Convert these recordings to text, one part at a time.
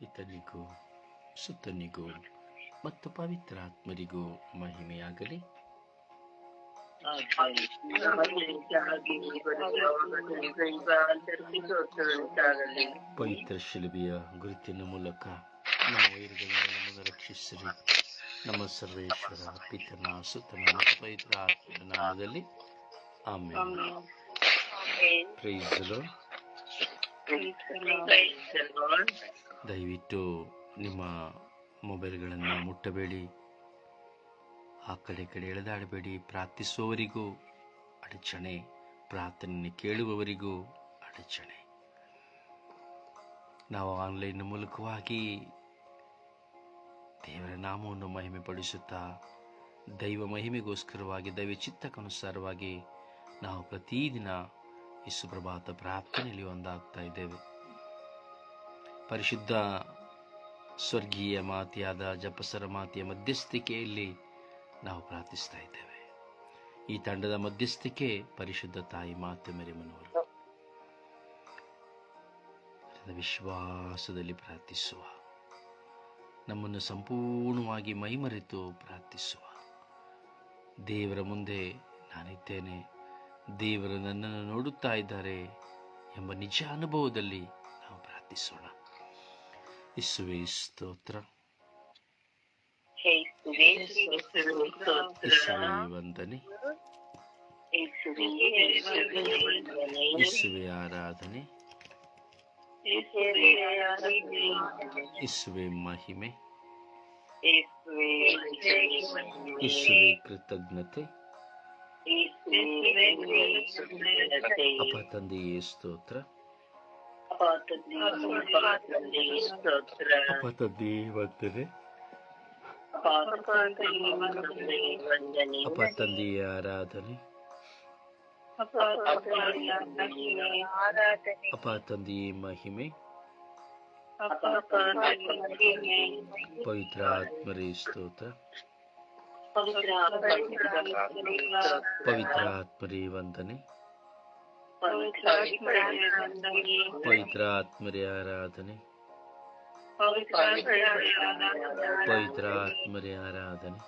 ಪಿತನಿಗೂ ಸುತನಿಗೂ ಮತ್ತು ಪವಿತ್ರಾತ್ಮರಿಗೂ ಮಹಿಮೆಯಾಗಲಿ. ಪವಿತ್ರ ಶಿಲುಬೆಯ ಗುರುತಿನ ಮೂಲಕ ನಮ್ಮ ವೈರಿಗಳಿಂದ ನಮ್ಮನ್ನು ರಕ್ಷಿಸಿರಿ. ನಮ್ಮ ಸರ್ವೇಶ್ವರ ಪಿತನ ಸುತನ ಮತ್ತು ಪವಿತ್ರ ಆತ್ಮನ ನಾಮದಲ್ಲಿ ಆಮೆನ್. Price the lord. ದಯವಿಟ್ಟು ನಿಮ್ಮ ಮೊಬೈಲ್ಗಳನ್ನು ಮುಟ್ಟಬೇಡಿ, ಆ ಕಡೆ ಎಳೆದಾಡಬೇಡಿ. ಪ್ರಾರ್ಥಿಸುವವರಿಗೂ ಅಡಚಣೆ, ಪ್ರಾರ್ಥನೆ ಕೇಳುವವರಿಗೂ ಅಡಚಣೆ. ನಾವು ಆನ್ಲೈನ್ ಮೂಲಕವಾಗಿ ದೇವರ ನಾಮವನ್ನು ಮಹಿಮೆ ಪಡಿಸುತ್ತಾ ದೈವ ಮಹಿಮೆಗೋಸ್ಕರವಾಗಿ ದೈವ ಚಿತ್ತಕ್ಕನುಸಾರವಾಗಿ ನಾವು ಪ್ರತಿದಿನ ಈ ಸುಪ್ರಭಾತ ಪ್ರಾರ್ಥನೆಯಲ್ಲಿ ಒಂದಾಗ್ತಾ ಇದ್ದೇವೆ. ಪರಿಶುದ್ಧ ಸ್ವರ್ಗೀಯ ಮಾತೆಯಾದ ಜಪಸರ ಮಾತೆಯ ಮಧ್ಯಸ್ಥಿಕೆಯಲ್ಲಿ ನಾವು ಪ್ರಾರ್ಥಿಸ್ತಾ ಇದ್ದೇವೆ. ಈ ತಂಡದ ಮಧ್ಯಸ್ಥಿಕೆ ಪರಿಶುದ್ಧ ತಾಯಿ ಮಾತೆ ಮರಿಯಮ್ಮನವರು. ವಿಶ್ವಾಸದಲ್ಲಿ ಪ್ರಾರ್ಥಿಸುವ, ನಮ್ಮನ್ನು ಸಂಪೂರ್ಣವಾಗಿ ಮೈಮರೆತು ಪ್ರಾರ್ಥಿಸುವ, ದೇವರ ಮುಂದೆ ನಾನಿದ್ದೇನೆ, ದೇವರು ನನ್ನನ್ನು ನೋಡುತ್ತಾ ಇದ್ದಾರೆ ಎಂಬ ನಿಜ ಅನುಭವದಲ್ಲಿ ನಾವು ಪ್ರಾರ್ಥಿಸೋಣ. ಯೇಸುವೇ ಸ್ತೋತ್ರ, ಯೇಸುವೇ ವಂದನೆ, ಯೇಸುವೇ ಆರಾಧನೆ, ಯೇಸುವೇ ಮಹಿಮೆ, ಯೇಸುವೇ ಕೃತಜ್ಞತೆ. ಅಪ್ಪ ತಂದೆಯೇ ಸ್ತೋತ್ರ, ಅಪ್ಪ ತಂದೆಯೇ ವಂದನೆ, ಅಪ್ಪ ತಂದೆಯೇ ಆರಾಧನೆ, ಅಪ್ಪ ತಂದೆಯೇ ಮಹಿಮೆ, ಪವಿತ್ರ ಆತ್ಮರೇ ಸ್ತೋತ್ರ, ಪವಿತ್ರ ಆತ್ಮರೇ ವಂದನೆ, ಪವಿತ್ರ ಆತ್ಮರೇ ಆರಾಧನೆ, ಪವಿತ್ರ ಆತ್ಮರೇ ಆರಾಧನೆ,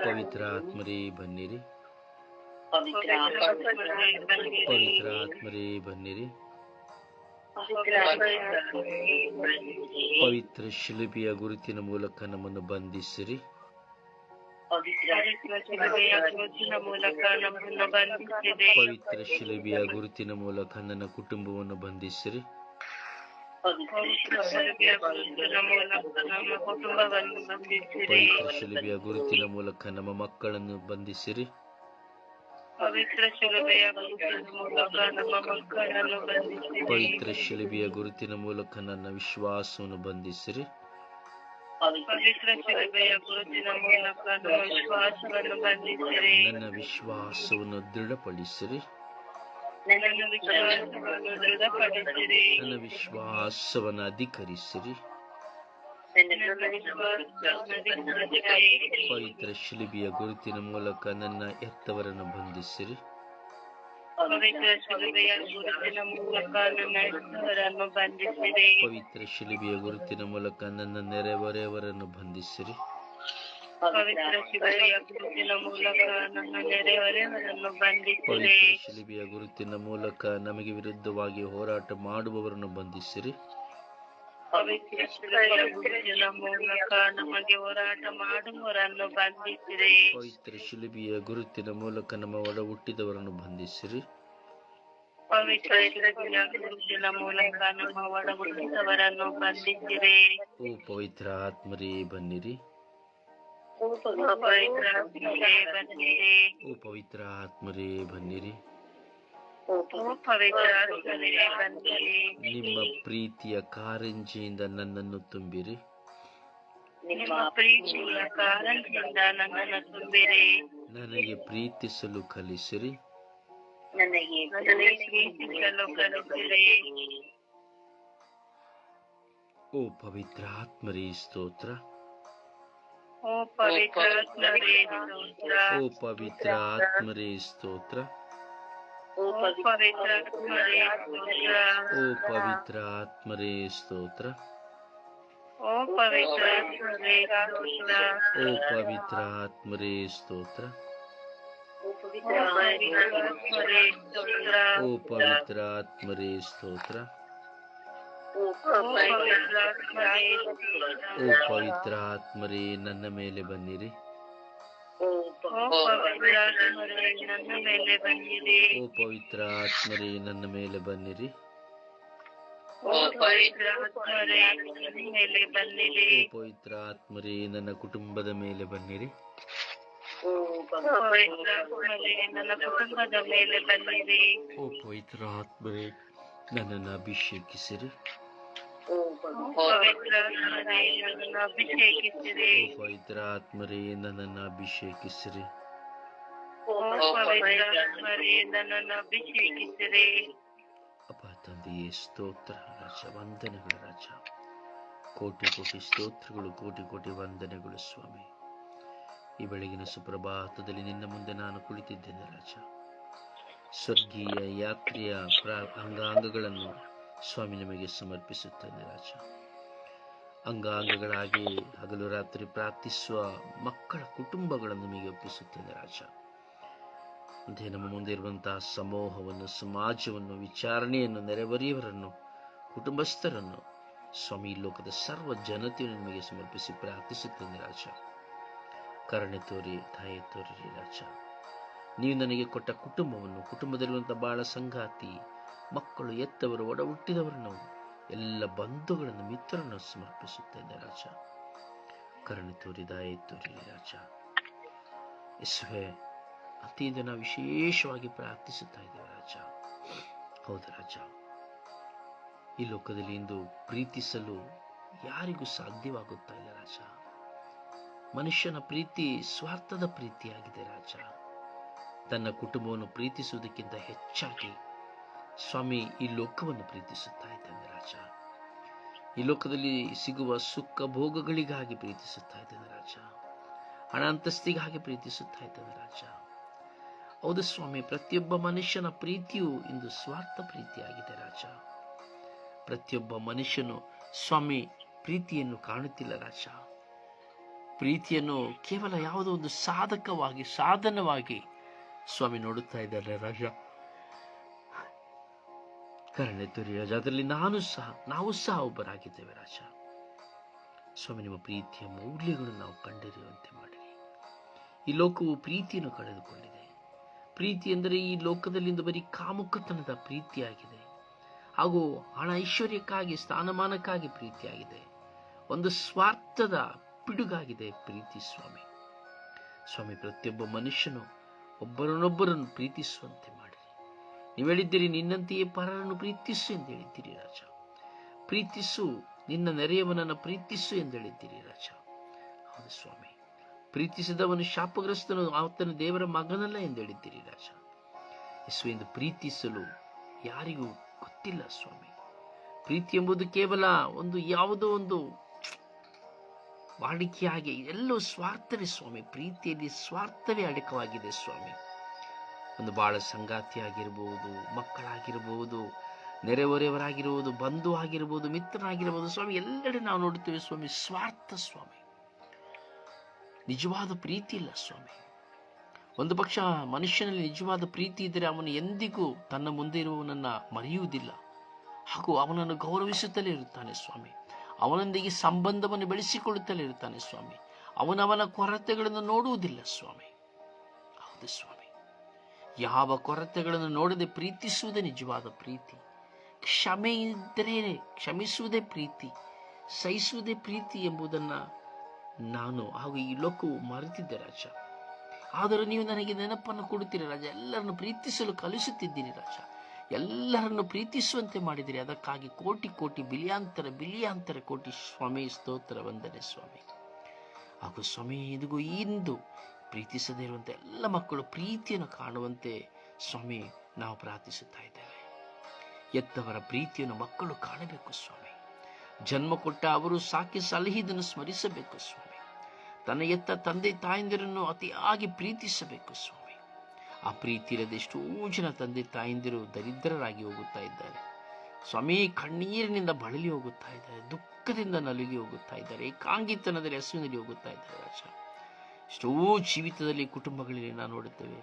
ಪವಿತ್ರ ಆತ್ಮರೇ ಬನ್ನಿರಿ, ಪವಿತ್ರ ಆತ್ಮರೇ ಬನ್ನಿರಿ. ಪವಿತ್ರ ಶಿಲುಬೆಯ ಗುರುತಿನ ಮೂಲಕ ನಮ್ಮನ್ನು ಬಂಧಿಸಿರಿ. ಪವಿತ್ರ ಶಿಲುಬೆಯ ಗುರುತಿನ ಮೂಲಕ ನನ್ನ ಕುಟುಂಬವನ್ನು ಬಂಧಿಸಿರಿ. ಪವಿತ್ರ ಶಿಲುಬೆಯ ಗುರುತಿನ ಮೂಲಕ ನಮ್ಮ ಮಕ್ಕಳನ್ನು ಬಂಧಿಸಿರಿ. ಪವಿತ್ರ ಶಿಲುಬೆಯ ಗುರುತಿನ ಮೂಲಕ ನನ್ನ ವಿಶ್ವಾಸವನ್ನು ಬಂಧಿಸಿರಿ. ನನ್ನ ವಿಶ್ವಾಸವನ್ನು ದೃಢಪಡಿಸಿರಿ. ನನ್ನ ವಿಶ್ವಾಸವನ್ನು ಅಧಿಕರಿಸಿರಿ. ಪವಿತ್ರ ಶಿಲುಬೆಯ ಗುರುತಿನ ಮೂಲಕ ನನ್ನ ಎತ್ತವರನ್ನು ಬಂಧಿಸಿರಿ. ಪವಿತ್ರ ಶಿಲುಬೆಯ ಗುರುತಿನ ಮೂಲಕ ನನ್ನ ನೆರೆಹೊರೆಯವರನ್ನು ಬಂಧಿಸಿರಿ. ಪವಿತ್ರ ಶಿಲುಬೆಯ ಗುರುತಿನ ಮೂಲಕ ನಮಗೆ ವಿರುದ್ಧವಾಗಿ ಹೋರಾಟ ಮಾಡುವವರನ್ನು ಬಂಧಿಸಿರಿ. ಪವಿತ್ರ ಶಿಲುಬೆಯ ಗುರುತಿನ ಮೂಲಕ ನಮ್ಮ ಒಡ ಹುಟ್ಟಿದವರನ್ನು ಬಂಧಿಸಿರಿ. ಓ ಪವಿತ್ರ ಆತ್ಮರೇ ಬನ್ನಿರಿ. ಓ ಪವಿತ್ರ ಆತ್ಮರೇ ಬನ್ನಿರಿ. ನಿಮ್ಮ ಪ್ರೀತಿಯ ಕಾರಂಜಿಯಿಂದ ನನ್ನನ್ನು ತುಂಬಿರಿ. ನನಗೆ ಪ್ರೀತಿಸಲು ಕಲಿಸಿರಿ. ಓ ಪವಿತ್ರ ಆತ್ಮರೇ ಸ್ತೋತ್ರ. ಓ ಪವಿತ್ರ ಆತ್ಮರೇ ಸ್ತೋತ್ರ. ಓ ಪವಿತ್ರ ಆತ್ಮರೇ ಸ್ತೋತ್ರ. ಓ ಪವಿತ್ರ ಆತ್ಮರೇ ಸ್ತೋತ್ರ. ಓ ಪವಿತ್ರ ಆತ್ಮರೇ ಸ್ತೋತ್ರ. ಓ ಪವಿತ್ರ ಆತ್ಮರೇ ನನ್ನ ಮೇಲೆ ಬನ್ನಿರಿ. ಓ ಪವಿತ್ರ ಆತ್ಮರೇ ನನ್ನ ಮೇಲೆ ಬನ್ನಿರಿ. ಓ ಪವಿತ್ರ ಆತ್ಮರೇ ನನ್ನ ಕುಟುಂಬದ ಮೇಲೆ ಬನ್ನಿರಿ. ಓ ಪವಿತ್ರ ಆತ್ಮರೇ ನನ್ನನ್ನು ಅಭಿಷೇಕಿಸಿರಿ. ಓ ಪವಿತ್ರ ಆತ್ಮರೇ ನನ್ನನ್ನು ಅಭಿಷೇಕಿಸಿರಿ. ಅಪ್ಪ ತಂದೆಯೇ ಸ್ತೋತ್ರ ರಾಜ, ವಂದನೆಗಳು ರಾಜ. ಕೋಟಿ ಕೋಟಿ ಸ್ತೋತ್ರಗಳು, ಕೋಟಿ ಕೋಟಿ ವಂದನೆಗಳು ಸ್ವಾಮಿ. ಈ ಬೆಳಗಿನ ಸುಪ್ರಭಾತದಲ್ಲಿ ನಿನ್ನ ಮುಂದೆ ನಾನು ಕುಳಿತಿದ್ದೇನೆ ರಾಜ. ಸ್ವರ್ಗೀಯ ಯಾತ್ರೆಯ ಅಂಗಾಂಗಗಳನ್ನು ಸ್ವಾಮಿ ನಿಮಗೆ ಸಮರ್ಪಿಸುತ್ತೇನೆ ರಾಜ. ಅಂಗಾಂಗಗಳಾಗಿ ಹಗಲು ರಾತ್ರಿ ಪ್ರಾರ್ಥಿಸುವ ಮಕ್ಕಳ ಕುಟುಂಬಗಳನ್ನು ನಿಮಗೆ ಒಪ್ಪಿಸುತ್ತೇನೆ ರಾಜ. ಅದೇ ನಮ್ಮ ಮುಂದೆ ಇರುವಂತಹ ಸಮೂಹವನ್ನು, ಸಮಾಜವನ್ನು, ವಿಚಾರಣೆಯನ್ನು, ನೆರೆಹೊರೆಯವರನ್ನು, ಕುಟುಂಬಸ್ಥರನ್ನು ಸ್ವಾಮಿ ಈ ಲೋಕದ ಸರ್ವ ಜನತೆಯನ್ನು ನಿಮಗೆ ಸಮರ್ಪಿಸಿ ಪ್ರಾರ್ಥಿಸುತ್ತೇನೆ ರಾಜ. ಕರುಣೆ ತೋರಿ, ದಯೆ ತೋರಿರಿ ರಾಜ. ನೀವು ನನಗೆ ಕೊಟ್ಟ ಕುಟುಂಬವನ್ನು, ಕುಟುಂಬದಲ್ಲಿರುವಂಥ ಬಾಳ ಸಂಗಾತಿ, ಮಕ್ಕಳು, ಎತ್ತವರು, ಒಡ ಹುಟ್ಟಿದವರನ್ನು, ಎಲ್ಲ ಬಂಧುಗಳನ್ನು, ಮಿತ್ರರನ್ನು ಸಮರ್ಪಿಸುತ್ತೇನೆ ರಾಜ. ಕರುಣೆ ತೋರಿ, ದಯೆ ತೋರಿರಿ ರಾಜ. ಯೇಸುವೇ, ಅತಿ ದಿನ ವಿಶೇಷವಾಗಿ ಪ್ರಾರ್ಥಿಸುತ್ತಾ ಇದ್ದೇವೆ ರಾಜ. ಹೌದು ರಾಜ, ಈ ಲೋಕದಲ್ಲಿ ಇಂದು ಪ್ರೀತಿಸಲು ಯಾರಿಗೂ ಸಾಧ್ಯವಾಗುತ್ತಾ ಇಲ್ಲ ರಾಜ. ಮನುಷ್ಯನ ಪ್ರೀತಿ ಸ್ವಾರ್ಥದ ಪ್ರೀತಿಯಾಗಿದೆ ರಾಜ. ತನ್ನ ಕುಟುಂಬವನ್ನು ಪ್ರೀತಿಸುವುದಕ್ಕಿಂತ ಹೆಚ್ಚಾಗಿ ಸ್ವಾಮಿ ಈ ಲೋಕವನ್ನು ಪ್ರೀತಿಸುತ್ತಾ ಇದ್ದಾನೆ ರಾಜ. ಈ ಲೋಕದಲ್ಲಿ ಸಿಗುವ ಸುಖ ಭೋಗಗಳಿಗಾಗಿ ಪ್ರೀತಿಸುತ್ತಾ ಇದ್ದಾನೆ ರಾಜ. ಹಣ ಅಂತಸ್ತಿಗಾಗಿ ಪ್ರೀತಿಸುತ್ತಾ ಇದ್ದಾನೆ ರಾಜ. ಹೌದು ಸ್ವಾಮಿ, ಪ್ರತಿಯೊಬ್ಬ ಮನುಷ್ಯನ ಪ್ರೀತಿಯು ಇಂದು ಸ್ವಾರ್ಥ ಪ್ರೀತಿಯಾಗಿದೆ ರಾಜ. ಪ್ರತಿಯೊಬ್ಬ ಮನುಷ್ಯನು ಸ್ವಾಮಿ ಪ್ರೀತಿಯನ್ನು ಕಾಣುತ್ತಿಲ್ಲ ರಾಜ. ಪ್ರೀತಿಯನ್ನು ಕೇವಲ ಯಾವುದೋ ಒಂದು ಸಾಧಕವಾಗಿ, ಸಾಧನವಾಗಿ ಸ್ವಾಮಿ ನೋಡುತ್ತಾ ಇದ್ದಾರೆ ರಾಜ. ಕರುಣೆ ತೋರಿ ರಾಜ. ಅದರಲ್ಲಿ ನಾವು ಸಹ ಒಬ್ಬರಾಗಿದ್ದೇವೆ ರಾಜ. ಸ್ವಾಮಿ, ನಿಮ್ಮ ಪ್ರೀತಿಯ ಮೌಲ್ಯಗಳನ್ನು ನಾವು ಕಂಡಿರುವಂತೆ ಮಾಡಿರಿ. ಈ ಲೋಕವು ಪ್ರೀತಿಯನ್ನು ಕಳೆದುಕೊಂಡಿದೆ. ಪ್ರೀತಿ ಎಂದರೆ ಈ ಲೋಕದಲ್ಲಿಂದ ಬರೀ ಕಾಮುಕತನದ ಪ್ರೀತಿಯಾಗಿದೆ. ಹಾಗೂ ಹಣ ಐಶ್ವರ್ಯಕ್ಕಾಗಿ, ಸ್ಥಾನಮಾನಕ್ಕಾಗಿ ಪ್ರೀತಿಯಾಗಿದೆ. ಒಂದು ಸ್ವಾರ್ಥದ ಪಿಡುಗಾಗಿದೆ ಪ್ರೀತಿ ಸ್ವಾಮಿ. ಸ್ವಾಮಿ, ಪ್ರತಿಯೊಬ್ಬ ಮನುಷ್ಯನು ಒಬ್ಬರನ್ನೊಬ್ಬರನ್ನು ಪ್ರೀತಿಸುವಂತೆ ಮಾಡಿರಿ. ನೀವು ಹೇಳಿದ್ದೀರಿ, ನಿನ್ನಂತೆಯೇ ಪರರನ್ನು ಪ್ರೀತಿಸು ಎಂದು ಹೇಳಿದ್ದೀರಿ ರಾಜ. ಪ್ರೀತಿಸು, ನಿನ್ನ ನೆರೆಯವನನ್ನು ಪ್ರೀತಿಸು ಎಂದು ಹೇಳಿದ್ದೀರಿ ರಾಜ. ಹೌದು ಸ್ವಾಮಿ, ಪ್ರೀತಿಸಿದವನು ಶಾಪಗ್ರಸ್ತನು, ಆತನು ದೇವರ ಮಗನಲ್ಲ ಎಂದು ಹೇಳಿದ್ದೀರಿ ರಾಜ. ಯೇಸು, ಎಂದು ಪ್ರೀತಿಸಲು ಯಾರಿಗೂ ಗೊತ್ತಿಲ್ಲ ಸ್ವಾಮಿ. ಪ್ರೀತಿ ಎಂಬುದು ಕೇವಲ ಯಾವುದೋ ಒಂದು ವಾಡಿಕೆಯಾಗಿ ಎಲ್ಲೋ ಸ್ವಾರ್ಥವೇ ಸ್ವಾಮಿ. ಪ್ರೀತಿಯಲ್ಲಿ ಸ್ವಾರ್ಥವೇ ಅಡಕವಾಗಿದೆ ಸ್ವಾಮಿ. ಒಂದು ಬಾಳ ಸಂಗಾತಿ ಆಗಿರಬಹುದು, ಮಕ್ಕಳಾಗಿರಬಹುದು, ನೆರೆಹೊರೆಯವರಾಗಿರುವುದು, ಬಂಧು ಆಗಿರಬಹುದು, ಮಿತ್ರನಾಗಿರಬಹುದು ಸ್ವಾಮಿ, ಎಲ್ಲೆಡೆ ನಾವು ನೋಡುತ್ತೇವೆ ಸ್ವಾಮಿ ಸ್ವಾರ್ಥ ಸ್ವಾಮಿ. ನಿಜವಾದ ಪ್ರೀತಿ ಇಲ್ಲ ಸ್ವಾಮಿ. ಒಂದು ಪಕ್ಷ ಮನುಷ್ಯನಲ್ಲಿ ನಿಜವಾದ ಪ್ರೀತಿ ಇದ್ದರೆ ಅವನು ಎಂದಿಗೂ ತನ್ನ ಮುಂದೆ ಇರುವವನನ್ನ ಮರೆಯುವುದಿಲ್ಲ, ಹಾಗೂ ಅವನನ್ನು ಗೌರವಿಸುತ್ತಲೇ ಇರುತ್ತಾನೆ ಸ್ವಾಮಿ. ಅವನೊಂದಿಗೆ ಸಂಬಂಧವನ್ನು ಬೆಳೆಸಿಕೊಳ್ಳುತ್ತಲೇ ಇರುತ್ತಾನೆ ಸ್ವಾಮಿ. ಅವನವನ ಕೊರತೆಗಳನ್ನು ನೋಡುವುದಿಲ್ಲ ಸ್ವಾಮಿ. ಹೌದು ಸ್ವಾಮಿ, ಯಾವ ಕೊರತೆಗಳನ್ನು ನೋಡದೆ ಪ್ರೀತಿಸುವುದೇ ನಿಜವಾದ ಪ್ರೀತಿ. ಕ್ಷಮೆ ಇದ್ದರೆ ಕ್ಷಮಿಸುವುದೇ ಪ್ರೀತಿ, ಸಹಿಸುವುದೇ ಪ್ರೀತಿ ಎಂಬುದನ್ನು ನಾನು ಹಾಗೂ ಈ ಲೋಕವು ಮರೆತಿದ್ದೆ ರಾಜ. ಆದರೂ ನೀವು ನನಗೆ ನೆನಪನ್ನು ಕೊಡುತ್ತೀರಿ ರಾಜ. ಎಲ್ಲರನ್ನು ಪ್ರೀತಿಸಲು ಕಲಿಸುತ್ತಿದ್ದೀರಿ ರಾಜ. ಎಲ್ಲರನ್ನು ಪ್ರೀತಿಸುವಂತೆ ಮಾಡಿದಿರಿ. ಅದಕ್ಕಾಗಿ ಕೋಟಿ ಕೋಟಿ ಬಿಲಿಯಾಂತರ ಕೋಟಿ ಸ್ವಾಮಿ ಸ್ತೋತ್ರ, ವಂದನೆ ಸ್ವಾಮಿ. ಹಾಗೂ ಸ್ವಾಮಿ, ಇದಿಗೂ ಇಂದು ಪ್ರೀತಿಸದೇ ಇರುವಂಥ ಎಲ್ಲ ಮಕ್ಕಳು ಪ್ರೀತಿಯನ್ನು ಕಾಣುವಂತೆ ಸ್ವಾಮಿ ನಾವು ಪ್ರಾರ್ಥಿಸುತ್ತಾ ಇದ್ದೇವೆ. ಎತ್ತವರ ಪ್ರೀತಿಯನ್ನು ಮಕ್ಕಳು ಕಾಣಬೇಕು ಸ್ವಾಮಿ. ಜನ್ಮ ಕೊಟ್ಟ ಅವರು ಸಾಕಿ ಸಲಹಿದನ್ನು ಸ್ಮರಿಸಬೇಕು ಸ್ವಾಮಿ. ತನ್ನ ಎತ್ತ ತಂದೆ ತಾಯಂದಿರನ್ನು ಅತಿಯಾಗಿ ಪ್ರೀತಿಸಬೇಕು ಸ್ವಾಮಿ. ಆ ಪ್ರೀತಿ ಇಲ್ಲದೆ ಎಷ್ಟೋ ಜನ ತಂದೆ ತಾಯಂದಿರು ದರಿದ್ರರಾಗಿ ಹೋಗುತ್ತಾ ಇದ್ದಾರೆ ಸ್ವಾಮಿ. ಕಣ್ಣೀರಿನಿಂದ ಬಳಲಿ ಹೋಗುತ್ತಾ ಇದ್ದಾರೆ, ದುಃಖದಿಂದ ನಲುಗಿ ಹೋಗುತ್ತಾ ಇದ್ದಾರೆ, ಏಕಾಂಗಿತನದಲ್ಲಿ ಹಸುವಿನಲ್ಲಿ ಹೋಗುತ್ತಾ ಇದ್ದಾರೆ ರಾಜ. ಎಷ್ಟೋ ಜೀವಿತದಲ್ಲಿ ಕುಟುಂಬಗಳಲ್ಲಿ ನಾವು ನೋಡುತ್ತೇವೆ,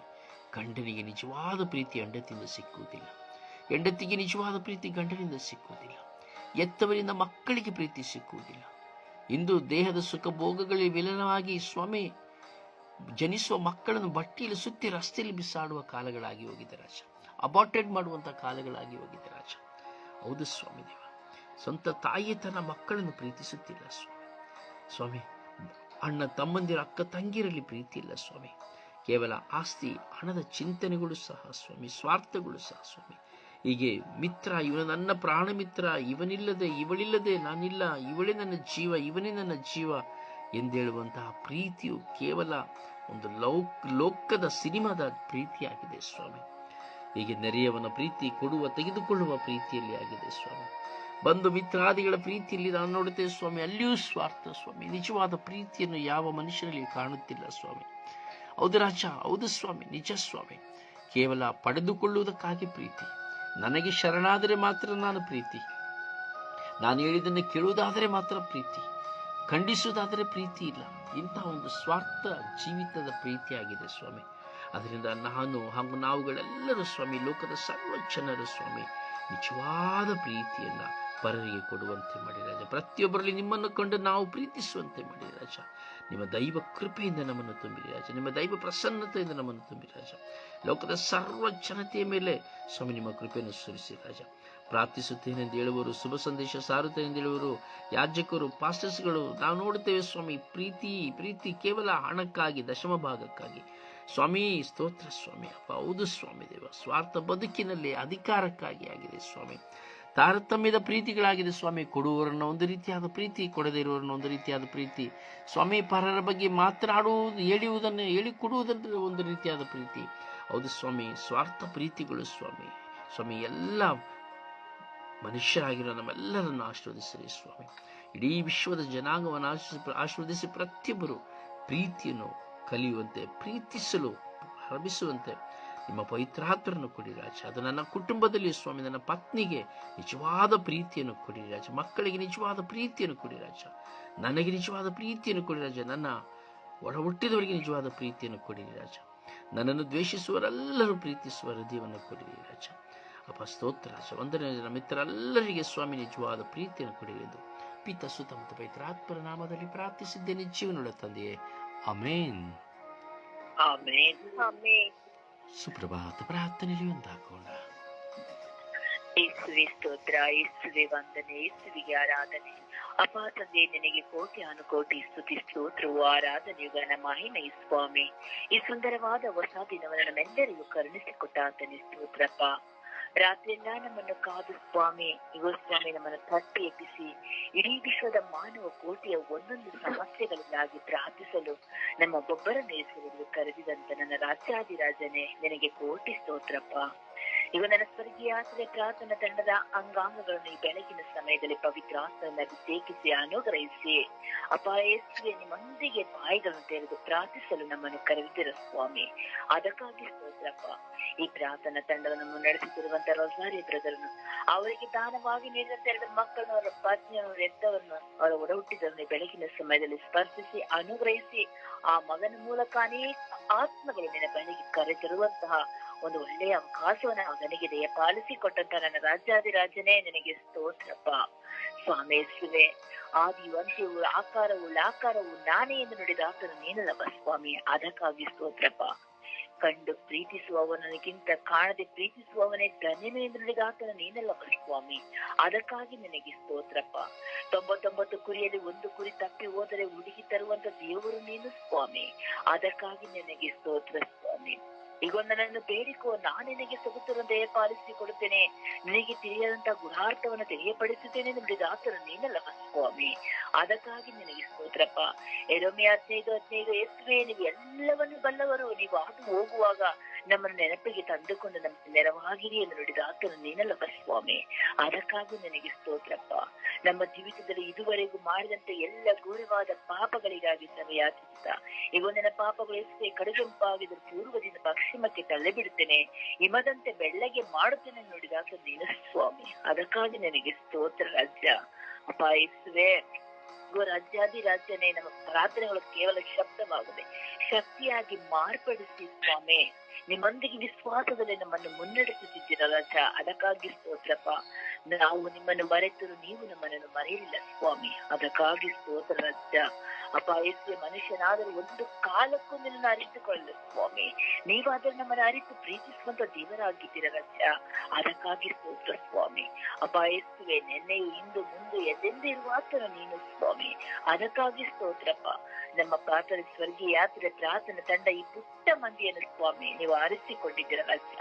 ಗಂಡನಿಗೆ ನಿಜವಾದ ಪ್ರೀತಿ ಹೆಂಡತಿಯಿಂದ ಸಿಕ್ಕುವುದಿಲ್ಲ, ಹೆಂಡತಿಗೆ ನಿಜವಾದ ಪ್ರೀತಿ ಗಂಡನಿಂದ ಸಿಕ್ಕುವುದಿಲ್ಲ, ಎತ್ತವರಿಂದ ಮಕ್ಕಳಿಗೆ ಪ್ರೀತಿ ಸಿಕ್ಕುವುದಿಲ್ಲ. ಇಂದು ದೇಹದ ಸುಖ ಭೋಗಗಳಿಗೆ ವಿಲನವಾಗಿ ಸ್ವಾಮಿ ಜನಿಸುವ ಮಕ್ಕಳನ್ನು ಬಟ್ಟಿಯಲ್ಲಿ ಸುತ್ತಿ ರಸ್ತೆಯಲ್ಲಿ ಬಿಸಾಡುವ ಕಾಲಗಳಾಗಿ ಹೋಗಿದೆ ರಾಜ. ಅಬಾರ್ಟೆಡ್ ಮಾಡುವಂಥ ಕಾಲಗಳಾಗಿ ಹೋಗಿದೆ ರಾಜ. ಹೌದು ಸ್ವಾಮಿ ದೇವ, ಸ್ವಂತ ತಾಯಿಯ ತನ್ನ ಮಕ್ಕಳನ್ನು ಪ್ರೀತಿಸುತ್ತಿಲ್ಲ ಸ್ವಾಮಿ. ಸ್ವಾಮಿ, ಅಣ್ಣ ತಮ್ಮಂದಿರ ಅಕ್ಕ ತಂಗಿರಲ್ಲಿ ಪ್ರೀತಿ ಇಲ್ಲ ಸ್ವಾಮಿ. ಕೇವಲ ಆಸ್ತಿ ಹಣದ ಚಿಂತನೆಗಳು ಸಹ ಸ್ವಾಮಿ, ಸ್ವಾರ್ಥಗಳು ಸಹ ಸ್ವಾಮಿ. ಹೀಗೆ ಮಿತ್ರ, ಇವನು ನನ್ನ ಪ್ರಾಣ ಮಿತ್ರ, ಇವನಿಲ್ಲದೆ ಇವಳಿಲ್ಲದೆ ನಾನಿಲ್ಲ, ಇವಳೇ ನನ್ನ ಜೀವ, ಇವನೇ ನನ್ನ ಜೀವ ಎಂದೇಳುವಂತಹ ಪ್ರೀತಿಯು ಕೇವಲ ಒಂದು ಲೋಕದ ಸಿನಿಮಾದ ಪ್ರೀತಿಯಾಗಿದೆ ಸ್ವಾಮಿ. ಹೀಗೆ ನೆರೆಯವನ ಪ್ರೀತಿ ಕೊಡುವ ತೆಗೆದುಕೊಳ್ಳುವ ಪ್ರೀತಿಯಲ್ಲಿ ಆಗಿದೆ ಸ್ವಾಮಿ. ಬಂಧು ಮಿತ್ರಾದಿಗಳ ಪ್ರೀತಿಯಲ್ಲಿ ನಾನು ನೋಡುತ್ತೇವೆ ಸ್ವಾಮಿ, ಅಲ್ಲಿಯೂ ಸ್ವಾರ್ಥ ಸ್ವಾಮಿ. ನಿಜವಾದ ಪ್ರೀತಿಯನ್ನು ಯಾವ ಮನುಷ್ಯನಲ್ಲಿ ಕಾಣುತ್ತಿಲ್ಲ ಸ್ವಾಮಿ. ಹೌದು ರಾಜ, ಹೌದು ಸ್ವಾಮಿ, ನಿಜ ಸ್ವಾಮಿ. ಕೇವಲ ಪಡೆದುಕೊಳ್ಳುವುದಕ್ಕಾಗಿ ಪ್ರೀತಿ, ನನಗೆ ಶರಣಾದರೆ ಮಾತ್ರ ನಾನು ಪ್ರೀತಿ, ನಾನು ಹೇಳಿದ್ದನ್ನು ಕೇಳುವುದಾದರೆ ಮಾತ್ರ ಪ್ರೀತಿ, ಖಂಡಿಸುವುದಾದರೆ ಪ್ರೀತಿ ಇಲ್ಲ. ಇಂತಹ ಒಂದು ಸ್ವಾರ್ಥ ಜೀವಿತದ ಪ್ರೀತಿಯಾಗಿದೆ ಸ್ವಾಮಿ. ಅದರಿಂದ ನಾನು ಹಾಗೂ ನಾವುಗಳೆಲ್ಲರೂ ಸ್ವಾಮಿ, ಲೋಕದ ಸರ್ವ ಜನರು ಸ್ವಾಮಿ, ನಿಜವಾದ ಪ್ರೀತಿಯನ್ನು ಪರರಿಗೆ ಕೊಡುವಂತೆ ಮಾಡಿ ರಾಜ. ಪ್ರತಿಯೊಬ್ಬರಲ್ಲಿ ನಿಮ್ಮನ್ನು ಕಂಡು ನಾವು ಪ್ರೀತಿಸುವಂತೆ ಮಾಡಿ ರಾಜ. ನಿಮ್ಮ ದೈವ ಕೃಪೆಯಿಂದ ನಮ್ಮನ್ನು ತುಂಬಿರಿ ರಾಜ, ನಿಮ್ಮ ದೈವ ಪ್ರಸನ್ನತೆಯಿಂದ ನಮ್ಮನ್ನು ತುಂಬಿರಿ ರಾಜ. ಲೋಕದ ಸರ್ವ ಜನತೆಯ ಮೇಲೆ ಸ್ವಾಮಿ ನಿಮ್ಮ ಕೃಪೆಯನ್ನು ಸುರಿಸಿ ರಾಜ. ಪ್ರಾರ್ಥಿಸುತ್ತೇನೆಂದು ಹೇಳುವರು, ಶುಭ ಸಂದೇಶ ಸಾರುತ್ತೇನೆಂದು ಹೇಳುವರು, ಯಾಜಕರು, ಪಾಸ್ಟರ್ಸ್ಗಳು, ನಾವು ನೋಡುತ್ತೇವೆ ಸ್ವಾಮಿ, ಪ್ರೀತಿ ಕೇವಲ ಹಣಕ್ಕಾಗಿ, ದಶಮ ಭಾಗಕ್ಕಾಗಿ ಸ್ವಾಮಿ. ಸ್ತೋತ್ರ ಸ್ವಾಮಿ. ಅಪ್ಪ, ಹೌದು ಸ್ವಾಮಿ ದೇವ, ಸ್ವಾರ್ಥ ಬದುಕಿನಲ್ಲಿ ಅಧಿಕಾರಕ್ಕಾಗಿ ಆಗಿದೆ ಸ್ವಾಮಿ. ತಾರತಮ್ಯದ ಪ್ರೀತಿಗಳಾಗಿದೆ ಸ್ವಾಮಿ. ಕೊಡುವವರನ್ನ ಒಂದು ರೀತಿಯಾದ ಪ್ರೀತಿ, ಕೊಡದೇ ಇರುವವರನ್ನ ಒಂದು ರೀತಿಯಾದ ಪ್ರೀತಿ ಸ್ವಾಮಿ. ಪರರ ಬಗ್ಗೆ ಮಾತನಾಡುವುದು, ಹೇಳಿಕೊಡುವುದರ ಒಂದು ರೀತಿಯಾದ ಪ್ರೀತಿ. ಹೌದು ಸ್ವಾಮಿ, ಸ್ವಾರ್ಥ ಪ್ರೀತಿಗಳು ಸ್ವಾಮಿ. ಸ್ವಾಮಿ, ಎಲ್ಲ ಮನುಷ್ಯರಾಗಿರೋ ನಮ್ಮೆಲ್ಲರನ್ನು ಆಶೀರ್ವದಿಸಿರಿ ಸ್ವಾಮಿ. ಇಡೀ ವಿಶ್ವದ ಜನಾಂಗವನ್ನು ಆಶೀರ್ವದಿಸಿ ಪ್ರತಿಯೊಬ್ಬರು ಪ್ರೀತಿಯನ್ನು ಕಲಿಯುವಂತೆ, ಪ್ರೀತಿಸಲು ಹರಬಿಸುವಂತೆ ನಿಮ್ಮ ಪವಿತ್ರಾತ್ಮರನ್ನು ಕೊಡಿ ರಾಜ. ಅದು ನನ್ನ ಕುಟುಂಬದಲ್ಲಿ ಸ್ವಾಮಿ, ನನ್ನ ಪತ್ನಿಗೆ ನಿಜವಾದ ಪ್ರೀತಿಯನ್ನು ಕೊಡಿ ರಾಜ, ಮಕ್ಕಳಿಗೆ ನಿಜವಾದ ಪ್ರೀತಿಯನ್ನು ಕೊಡಿ ರಾಜ, ನನಗೆ ನಿಜವಾದ ಪ್ರೀತಿಯನ್ನು ಕೊಡಿ ರಾಜ, ನನ್ನ ಒಡ ಹುಟ್ಟಿದವರಿಗೆ ನಿಜವಾದ ಪ್ರೀತಿಯನ್ನು ಕೊಡಿರಿ ರಾಜ. ನನ್ನನ್ನು ದ್ವೇಷಿಸುವರೆಲ್ಲರೂ ಪ್ರೀತಿಸುವ ಹೃದಯವನ್ನು ಕೊಡಿರಿ ರಾಜ. ಅಪ್ಪ, ಸ್ತೋತ್ರ ರಾಜ. ಒಂದನೇ ಜನ ಮಿತ್ರರೆಲ್ಲರಿಗೆ ಸ್ವಾಮಿ ನಿಜವಾದ ಪ್ರೀತಿಯನ್ನು ಕೊಡಿರಿ ಎಂದು ಪಿತ, ಸುತ ಮತ್ತು ಪವಿತ್ರಾತ್ಮರ ನಾಮದಲ್ಲಿ ಪ್ರಾರ್ಥಿಸಿದ್ದೇನೆ, ಜೀವನದ ತಂದೆಯೇ, ಆಮೇನ್. ಸುಪ್ರಭಾತ ಪ್ರಾರ್ಥನೆಯಲ್ಲಿ ಒಂದಾಗೋಣ. ಯೇಸುವೆ ಸ್ತೋತ್ರ, ಯೇಸುವೆ ವಂದನೆ, ಯೇಸುವಿಗೆ ಆರಾಧನೆ. ಅಪ್ಪ ತಂದೆ, ನಿನಗೆ ಕೋಟಿ ಅನುಕೋಟಿ ಸ್ತುತಿ, ಸ್ತೋತ್ರವು, ಆರಾಧನೆಯು, ಘನ ಮಹಿಮೆ ಸ್ವಾಮಿ. ಈ ಸುಂದರವಾದ ಹೊಸ ದಿನವನ್ನು ನಮ್ಮೆಲ್ಲರಿಗೂ ಕರುಣಿಸಿಕೊಟ್ಟ ಆತನೇ ಸ್ತೋತ್ರಪ್ಪ. ರಾತ್ರಿಯೆಲ್ಲ ನಮ್ಮನ್ನು ಕಾದು ಸ್ವಾಮಿ, ಇಗೋ ಸ್ವಾಮಿ, ನಮ್ಮನ್ನು ತಟ್ಟಿ ಎಬ್ಬಿಸಿ ಇಡೀ ವಿಶ್ವದ ಮಾನವ ಕೋಟಿಯ ಒಂದೊಂದು ಸಮಸ್ಯೆಗಳಿಗಾಗಿ ಪ್ರಾರ್ಥಿಸಲು ನಮ್ಮ ಒಬ್ಬೊಬ್ಬರನ್ನು ಹೆಸರಲ್ಲಿ ಕರೆದಿದಂತ ನನ್ನ ರಾಜ್ಯಾಧಿರಾಜನೇ, ನಿನಗೆ ಕೋಟಿ ಸ್ತೋತ್ರಪ್ಪ. ಈಗ ನನ್ನ ಸ್ವರ್ಗೀಯ ಆತ್ಮೀಯ ಪ್ರಾರ್ಥನಾ ತಂಡದ ಅಂಗಾಂಗಗಳನ್ನು ಈ ಬೆಳಗಿನ ಸಮಯದಲ್ಲಿ ಪವಿತ್ರಾತ್ಮರನ್ನು ಅಭಿಷೇಕಿಸಿ ಅನುಗ್ರಹಿಸಿ ಅಪ್ಪ ಯೇಸುವೆ, ನಿಮ್ಮೊಂದಿಗೆ ಬಾಯಿಗಳನ್ನು ತೆರೆದು ಪ್ರಾರ್ಥಿಸಲು ನಮ್ಮನ್ನು ಕರೆದಿರೋ ಸ್ವಾಮಿ, ಅದಕ್ಕಾಗಿ ಸ್ತೋತ್ರಪ್ಪ. ಈ ಪ್ರಾರ್ಥನಾ ತಂಡವನ್ನು ನಡೆಸುತ್ತಿರುವಂತಹ ರೋಸಾರಿ ಬ್ರದರ್ನು, ಅವರಿಗೆ ದಾನವಾಗಿ ನೀಡಿದಂತ 2 ಮಕ್ಕಳನ್ನು, ಅವರ ಪತ್ನಿಯನ್ನು, ಎತ್ತವನ್ನು, ಅವರ ಒಡ ಹುಟ್ಟಿದವರನ್ನು ಬೆಳಗಿನ ಸಮಯದಲ್ಲಿ ಸ್ಪರ್ಶಿಸಿ ಅನುಗ್ರಹಿಸಿ ಆ ಮಗನ ಮೂಲಕ ಅನೇಕ ಆತ್ಮಗಳು ನಿನ್ನ ಬಳಿಗೆ ಕರೆತರುವಂತಹ ಒಂದು ಒಳ್ಳೆಯ ಅವಕಾಶವನ್ನು ಮಗನಿಗೆ ದಯಪಾಲಿಸಿಕೊಟ್ಟಂತ ನನ್ನ ರಾಜ್ಯಾಧಿರಾಜನೇ, ನಿನಗೆ ಸ್ತೋತ್ರಪ್ಪ. ಸ್ವಾಮೇಶ್ವರೇ, ಆದಿಯು ಅಂತ್ಯವು, ಆಕಾರವು ಲಾಕಾರವು ನಾನೇ ಎಂದು ನುಡಿದ ಆತನು ನೀನಲ್ಲವ ಸ್ವಾಮಿ, ಅದಕ್ಕಾಗಿ ಸ್ತೋತ್ರಪ್ಪ. ಕಂಡು ಪ್ರೀತಿಸುವವನಿಗಿಂತ ಕಾಣದೆ ಪ್ರೀತಿಸುವವನೇ ಧನ್ಯನು ಎಂದು ನುಡಿದ ಆತನು ನೀನಲ್ಲವ ಸ್ವಾಮಿ, ಅದಕ್ಕಾಗಿ ನಿನಗೆ ಸ್ತೋತ್ರಪ್ಪ. 99 ಕುರಿಯಲ್ಲಿ 1 ಕುರಿ ತಪ್ಪಿ ಹೋದರೆ ಹುಡುಕಿ ತರುವಂತ ದೇವರು ನೀನು ಸ್ವಾಮಿ, ಅದಕ್ಕಾಗಿ ನಿನಗೆ ಸ್ತೋತ್ರ ಸ್ವಾಮಿ. ಈಗ ನನ್ನನ್ನು ಬೇಡಿಕೋ, ನಾನು ನಿನಗೆ ಸೊಗಸನ್ನು ದಯಪಾಲಿಸಿ ಕೊಡುತ್ತೇನೆ, ನಿನಗೆ ತಿಳಿಯದಂತ ಗುಣಾರ್ಥವನ್ನು ತಿಳಿಯಪಡಿಸುತ್ತೇನೆ ಎಂದು ನುಡಿದ ಆತನು ನೀನಲ್ಲವ ಸ್ವಾಮಿ, ಅದಕ್ಕಾಗಿ ನಿನಗೆ ಸ್ತೋತ್ರಪ್ಪ. ಯೆರೆಮೀಯ 15:15, ಯೇಸುವೇ, ನೀವು ಎಲ್ಲವನ್ನು ಬಲ್ಲವರು, ನೀವು ಹಾದು ಹೋಗುವಾಗ ನಮ್ಮನ್ನು ನೆನಪಿಗೆ ತಂದುಕೊಂಡು ನಮಗೆ ನೆರವಾಗಿರಿ ಎಂದು ನುಡಿದ ಆತನು ನೀನಲ್ಲವ ಸ್ವಾಮಿ. ಅದಕ್ಕಾಗಿ ನನಗೆ ಸ್ತೋತ್ರಪ್ಪ. ನಮ್ಮ ಜೀವಿತದಲ್ಲಿ ಇದುವರೆಗೂ ಮಾಡಿದಂತೆ ಎಲ್ಲ ಘೋರವಾದ ಪಾಪಗಳಿಗಾಗಿ ಸಮಯಾಚಿಸುತ್ತಾ ಈಗ ನನ್ನ ಪಾಪಗಳು ಎಷ್ಟೇ ಕಡುಗೆಂಪಾಗಿದ್ದರೂ ಪೂರ್ವದಿಂದ ಪಶ್ಚಿಮಕ್ಕೆ ತಳ್ಳಿಬಿಡುತ್ತೇನೆ, ಹಿಮದಂತೆ ಬೆಳ್ಳಗೆ ಮಾಡುತ್ತೇನೆ ನುಡಿದಾತ ನೀನು ಸ್ವಾಮಿ. ಅದಕ್ಕಾಗಿ ನನಗೆ ಸ್ತೋತ್ರ ರಾಜ್ಯ ಅಪ್ಪ. ಯೇಸುವೇ, ರಾಜ್ಯಾದಿರಾಜ್ಯನೇ, ನಮ್ಮ ಪ್ರಾರ್ಥನೆಗಳು ಕೇವಲ ಶಬ್ದವಾಗದೆ ಶಕ್ತಿಯಾಗಿ ಮಾರ್ಪಡಿಸಿ ಸ್ವಾಮಿ. ನಿಮ್ಮೊಂದಿಗೆ ವಿಶ್ವಾಸದಲ್ಲಿ ನಮ್ಮನ್ನು ಮುನ್ನಡೆಸುತ್ತಿದ್ದೀರ ರಾಜ. ಅದಕ್ಕಾಗಿ ಸ್ತೋತ್ರಪ್ಪ. ನಾವು ನಿಮ್ಮನ್ನು ಮರೆತರು, ನೀವು ನಮ್ಮನ್ನು ಮರೆಯಲಿಲ್ಲ ಸ್ವಾಮಿ. ಅದಕ್ಕಾಗಿ ಸ್ತೋತ್ರ ರಾಜ ಅಪ್ಪ. ಯೇಸುವೆ, ಮನುಷ್ಯನಾದರೂ ಒಂದು ಕಾಲಕ್ಕೂ ನಿನ್ನ ಅರಿತುಕೊಳ್ಳಲು ಸ್ವಾಮಿ. ನೀವಾದರೂ ನಮ್ಮನ್ನು ಅರಿತು ಪ್ರೀತಿಸುವಂತ ದೇವರಾಗಿದ್ದೀರ ರಾಜ. ಅದಕ್ಕಾಗಿ ಸ್ತೋತ್ರ ಸ್ವಾಮಿ. ಅಪ್ಪ ಯೇಸುವೆ, ನೆನ್ನೆಯು ಇಂದು ಮುಂದೆ ಎದೆಂದು ಇರುವಾತನು ನೀನು ಸ್ವಾಮಿ. ಅದಕ್ಕಾಗಿ ಸ್ತೋತ್ರಪ್ಪ. ನಮ್ಮ ಪ್ರಾರ್ಥನೆ ಸ್ವರ್ಗೀಯ ಯಾತ್ರೆ ಪ್ರಾರ್ಥನೆ ತಂಡ ಈ ಪುಟ್ಟ ಮಂದಿಯನ್ನು ಸ್ವಾಮಿ ನೀವು ಆರಿಸಿಕೊಂಡಿದ್ದೀರ ರಾಜ.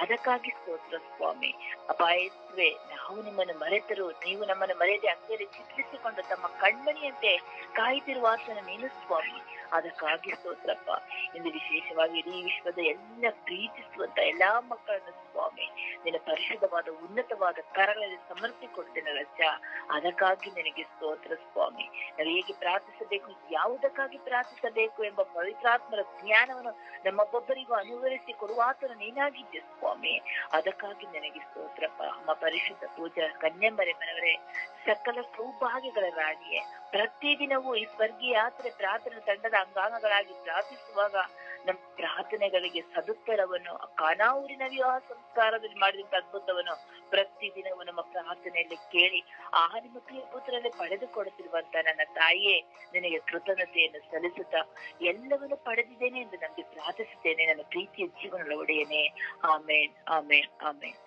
ಅದಕ್ಕಾಗಿ ಸ್ತೋತ್ರ ಸ್ವಾಮಿ. ಅಪ್ಪ ಯೇಸುವೆ, ನಾವು ನಿಮ್ಮನ್ನು ಮರೆತರು, ನೀವು ನಮ್ಮನ್ನು ಮರೆಯದೆ ಅಂಗಡಿ ಚಿತ್ರಿಸಿಕೊಂಡು ತಮ್ಮ ಕಣ್ಮಣಿಯಂತೆ ಕಾಯ್ದಿರುವಾತನ ನೀನು ಸ್ವಾಮಿ. ಅದಕ್ಕಾಗಿ ಸ್ತೋತ್ರಪ್ಪ. ಇಂದು ವಿಶೇಷವಾಗಿ ಇಡೀ ವಿಶ್ವದ ಎಲ್ಲ ಪ್ರೀತಿಸುವಂತ ಎಲ್ಲಾ ಮಕ್ಕಳನ್ನು ಸ್ವಾಮಿ ನಿನ್ನ ಪರಿಶುದ್ಧವಾದ ಉನ್ನತವಾದ ಕರಗಳಲ್ಲಿ ಸಮರ್ಪಿಕೊಡ್ತೇನೆ ರಾಜ. ಅದಕ್ಕಾಗಿ ನನಗೆ ಸ್ತೋತ್ರ ಸ್ವಾಮಿ. ನಾವು ಹೇಗೆ ಪ್ರಾರ್ಥಿಸಬೇಕು, ಯಾವುದಕ್ಕಾಗಿ ಪ್ರಾರ್ಥಿಸಬೇಕು ಎಂಬ ಪವಿತ್ರಾತ್ಮರ ಜ್ಞಾನವನ್ನು ನಮ್ಮೊಬ್ಬೊಬ್ಬರಿಗೂ ಅನುವರಿಸಿ ಕೊಡುವಾತನ ನೀನಾಗಿದ್ದೆ ಸ್ವಾಮಿ. ಅದಕ್ಕಾಗಿ ನನಗೆ ಸ್ತೋತ್ರಪ್ಪ. ನಮ್ಮ ಪರಿಶುದ್ಧ ಪೂಜಾ ಕನ್ಯಂಬರೆಮ್ಮನವರೇ, ಸಕಲ ಸೌಭಾಗ್ಯಗಳ ರಾಣಿಯೇ, ಪ್ರತಿದಿನವೂ ಈ ಸ್ವರ್ಗೀಯ ಯಾತ್ರೆ ಪ್ರಾರ್ಥನೆ ತಂಡದ ಅಂಗಾಂಗಗಳಾಗಿ ಪ್ರಾರ್ಥಿಸುವಾಗ ನಮ್ಮ ಪ್ರಾರ್ಥನೆಗಳಿಗೆ ಸದುತ್ತರವನ್ನು, ಕಾನಾವೂರಿನ ವಿವಾಹ ಸಂಸ್ಕಾರದಲ್ಲಿ ಮಾಡಿದಂತ ಅದ್ಭುತವನ್ನು ಪ್ರತಿದಿನವೂ ನಮ್ಮ ಪ್ರಾರ್ಥನೆಯಲ್ಲಿ ಕೇಳಿ ನಿಮ್ಮ ಪ್ರಿಯ ಪುತ್ರರಲ್ಲಿ ಪಡೆದುಕೊಡುತ್ತಿರುವಂತ ನನ್ನ ತಾಯಿಯೇ, ನಿನಗೆ ಕೃತಜ್ಞತೆಯನ್ನು ಸಲ್ಲಿಸುತ್ತಾ ಎಲ್ಲವನ್ನು ಪಡೆದಿದ್ದೇನೆ ಎಂದು ನಮಗೆ ಪ್ರಾರ್ಥಿಸುತ್ತೇನೆ ನನ್ನ ಪ್ರೀತಿಯ ಜೀವನದ ಒಡೆಯನೇ. ಆಮೇನ್, ಆಮೇನ್, ಆಮೇನ್.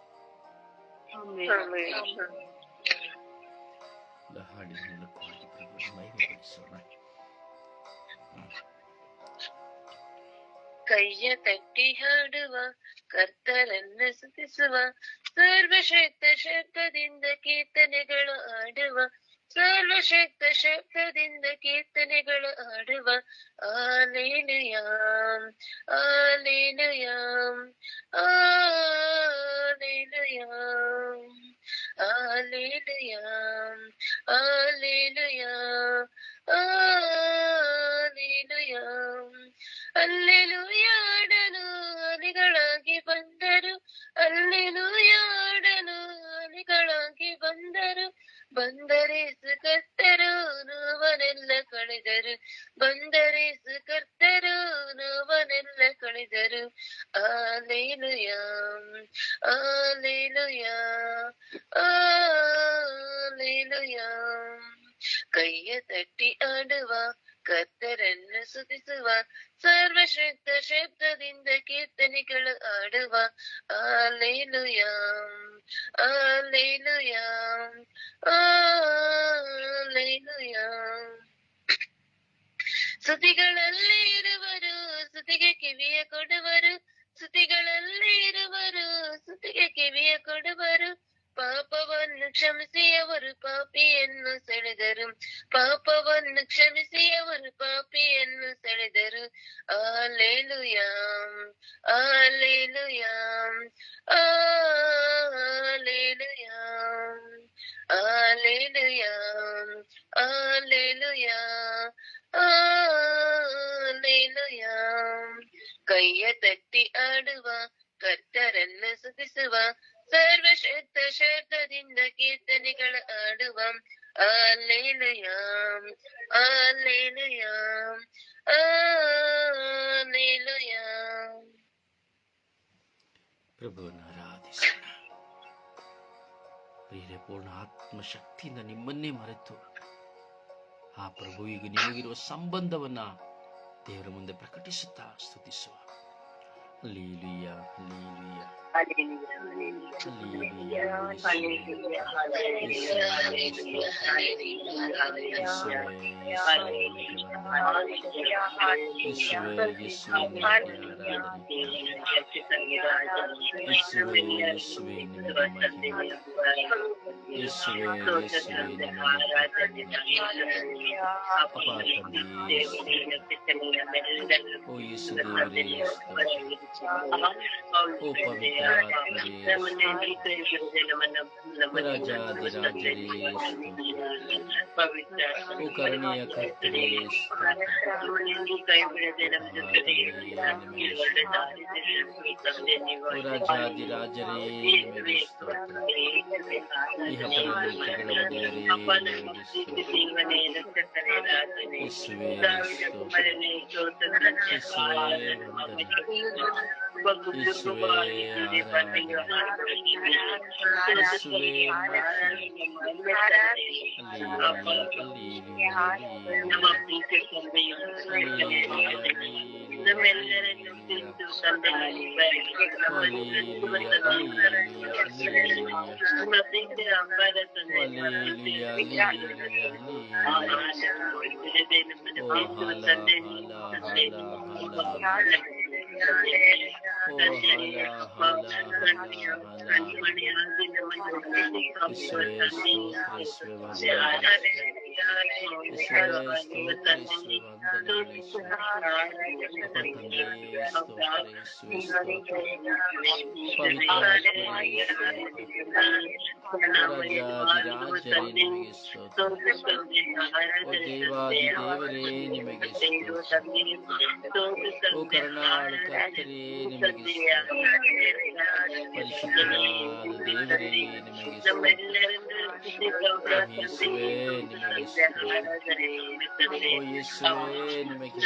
ಹಾಡಿನ ಮೂಲಕವಾಗಿ ಪ್ರಭುವನ್ನು ಮಹಿಮೆಪಡಿಸೋಣ. ಕೈಯ ತಟ್ಟಿ ಹಾಡುವ, ಕರ್ತರನ್ನು ಸ್ತುತಿಸುವ, ಸರ್ವಶಕ್ತ ಶಬ್ದದಿಂದ ಕೀರ್ತನೆಗಳು ಆಡುವ, ಸರ್ವಶಕ್ತ ಶಬ್ದದಿಂದ ಕೀರ್ತನೆಗಳು ಆಡುವ. ಆಲೇಲುಯಾ, ಆಲೇಲುಯಾ, ಆಲೇಲುಯಾ, ಆಲೇಲುಯಾ, ಆಲೇಲುಯಾ, ಆಲೇಲುಯಾ. ಅಲ್ಲೆಲೂಯಾಡನು ಅಲೆಗಳಾಗಿ ಬಂದರು, ಅಲ್ಲೆಲೂಯಾಡನು ಅಲೆಗಳಾಗಿ ಬಂದರು. ಬಂದರೇಸು ಕರ್ತರು ನೋವನೆಲ್ಲ ಕಳೆದರು, ಬಂದರೇಸು ಕರ್ತರು ನೋವನೆಲ್ಲ ಕಳೆದರು. ಆಲೇಲುಯಾ, ಆಲೇಲುಯಾ, ಆಲೇಲುಯಾ. ಕೈಯ ತಟ್ಟಿ ಆಡುವ, ಕರ್ತರನ್ನು ಸ್ತುತಿಸುವ, ಸರ್ವಶಕ್ತ ಶಬ್ದದಿಂದ ಕೀರ್ತನೆಗಳು ಆಡುವ. ಆಲೇಲುಯಾ, ಆಲೇಲುಯಾ, ಆಲೇಲುಯಾ. ಸ್ತುತಿಗಳಲ್ಲಿ ಇರುವರು, ಸ್ತುತಿಗೆ ಕಿವಿಯ ಕೊಡುವರು, ಸ್ತುತಿಗಳಲ್ಲಿ ಇರುವರು, ಸ್ತುತಿಗೆ ಕಿವಿಯ ಕೊಡುವರು. ಪಾಪವನ್ನು ಕ್ಷಮಿಸಿ ಅವರು ಪಾಪಿಯನ್ನು ಸೆಳೆದರು, ಪಾಪವನ್ನು ಕ್ಷಮಿಸಿ ಅವರು ಪಾಪಿಯನ್ನು ಸೆಳೆದರು. ಆಲೇಲುಯಾ, ಆಲೇಲುಯಾ, ಆಲೇಲುಯಾ, ಆಲೇಲುಯಾ, ಆಲೇಲುಯಾ, ಆಲೇಲುಯಾ. ಕೈಯ ತಟ್ಟಿ ಆಡುವ, ಕರ್ತರನ್ನು ಸ್ತುತಿಸುವ, ಸರ್ವಶಕ್ತ ಶಬ್ದದಿಂದ ಕೀರ್ತನೆಗಳ ಆಡುವ. ಆಲೇಲುಯಾ, ಆಲೇಲುಯಾ, ಆಲೇಲುಯಾ. ಪ್ರಭುವನ್ನು ಆರಾಧಿಸೋಣ. ಪ್ರಿಯರೇ, ಪೂರ್ಣ ಆತ್ಮಶಕ್ತಿಯಿಂದ ನಿಮ್ಮನ್ನೇ ಮರೆತು ಆ ಪ್ರಭುವಿಗೆ ನಿಮಗಿರುವ ಸಂಬಂಧವನ್ನ ದೇವರ ಮುಂದೆ ಪ್ರಕಟಿಸುತ್ತಾ ಸ್ತುತಿಸುವ. Hallelujah, hallelujah. ಕರುಣೆಯ ಕರ್ತನೇ ರಾಜಾದಿರಾಜರೇ ನಿಮಗೆ ಸ್ತೋತ್ರ. ಇಹ ಪರಲೋಕಗಳ ಒಡೆಯರೇ ನಿಮಗೆ ಸ್ತೋತ್ರ. ಯೇಸುವೇ ಸ್ತೋತ್ರ. ಯೇಸುವೇ ವಂದನೆ. ಯೇಸುವೇ ಆರಾಧನೆ. ಯೇಸುವೇ ದೇವರೇ ನಿಮಗೆ ಓ ಕರುಣಾಳು ಕರ್ತರೇ ನಿಮಗೆ ಪರಿಶುದ್ಧರಾದ ದೇವರೇ ನಿಮಗೆ ಓ ಯೇಸುವೇ ನಿಮಗೆ ಓ ಯೇಸುವೇ ನಿಮಗೆ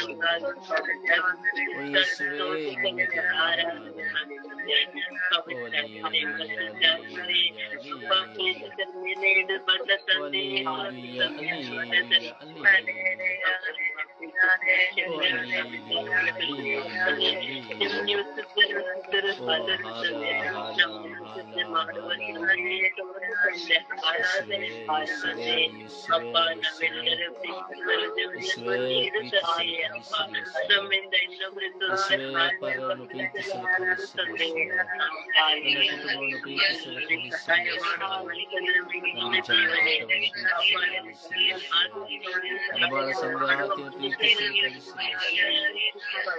ಬಹಳ ಸಂಗಾತಿಯ ಪ್ರೀತಿಸಲು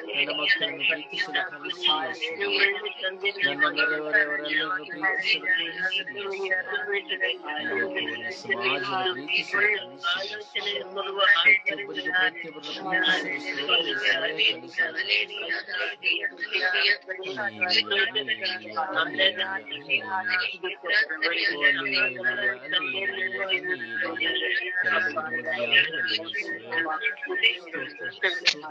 ನನ್ನ ಮಕ್ಕಳನ್ನು ಪ್ರೀತಿಸಲು ಕಲಿಸಿ ನನ್ನ ನೆರೆಯವರೆಲ್ಲರನ್ನು ಪ್ರೀತಿಸಲು ಸಮಾಜವನ್ನು ಪ್ರೀತಿಸಲು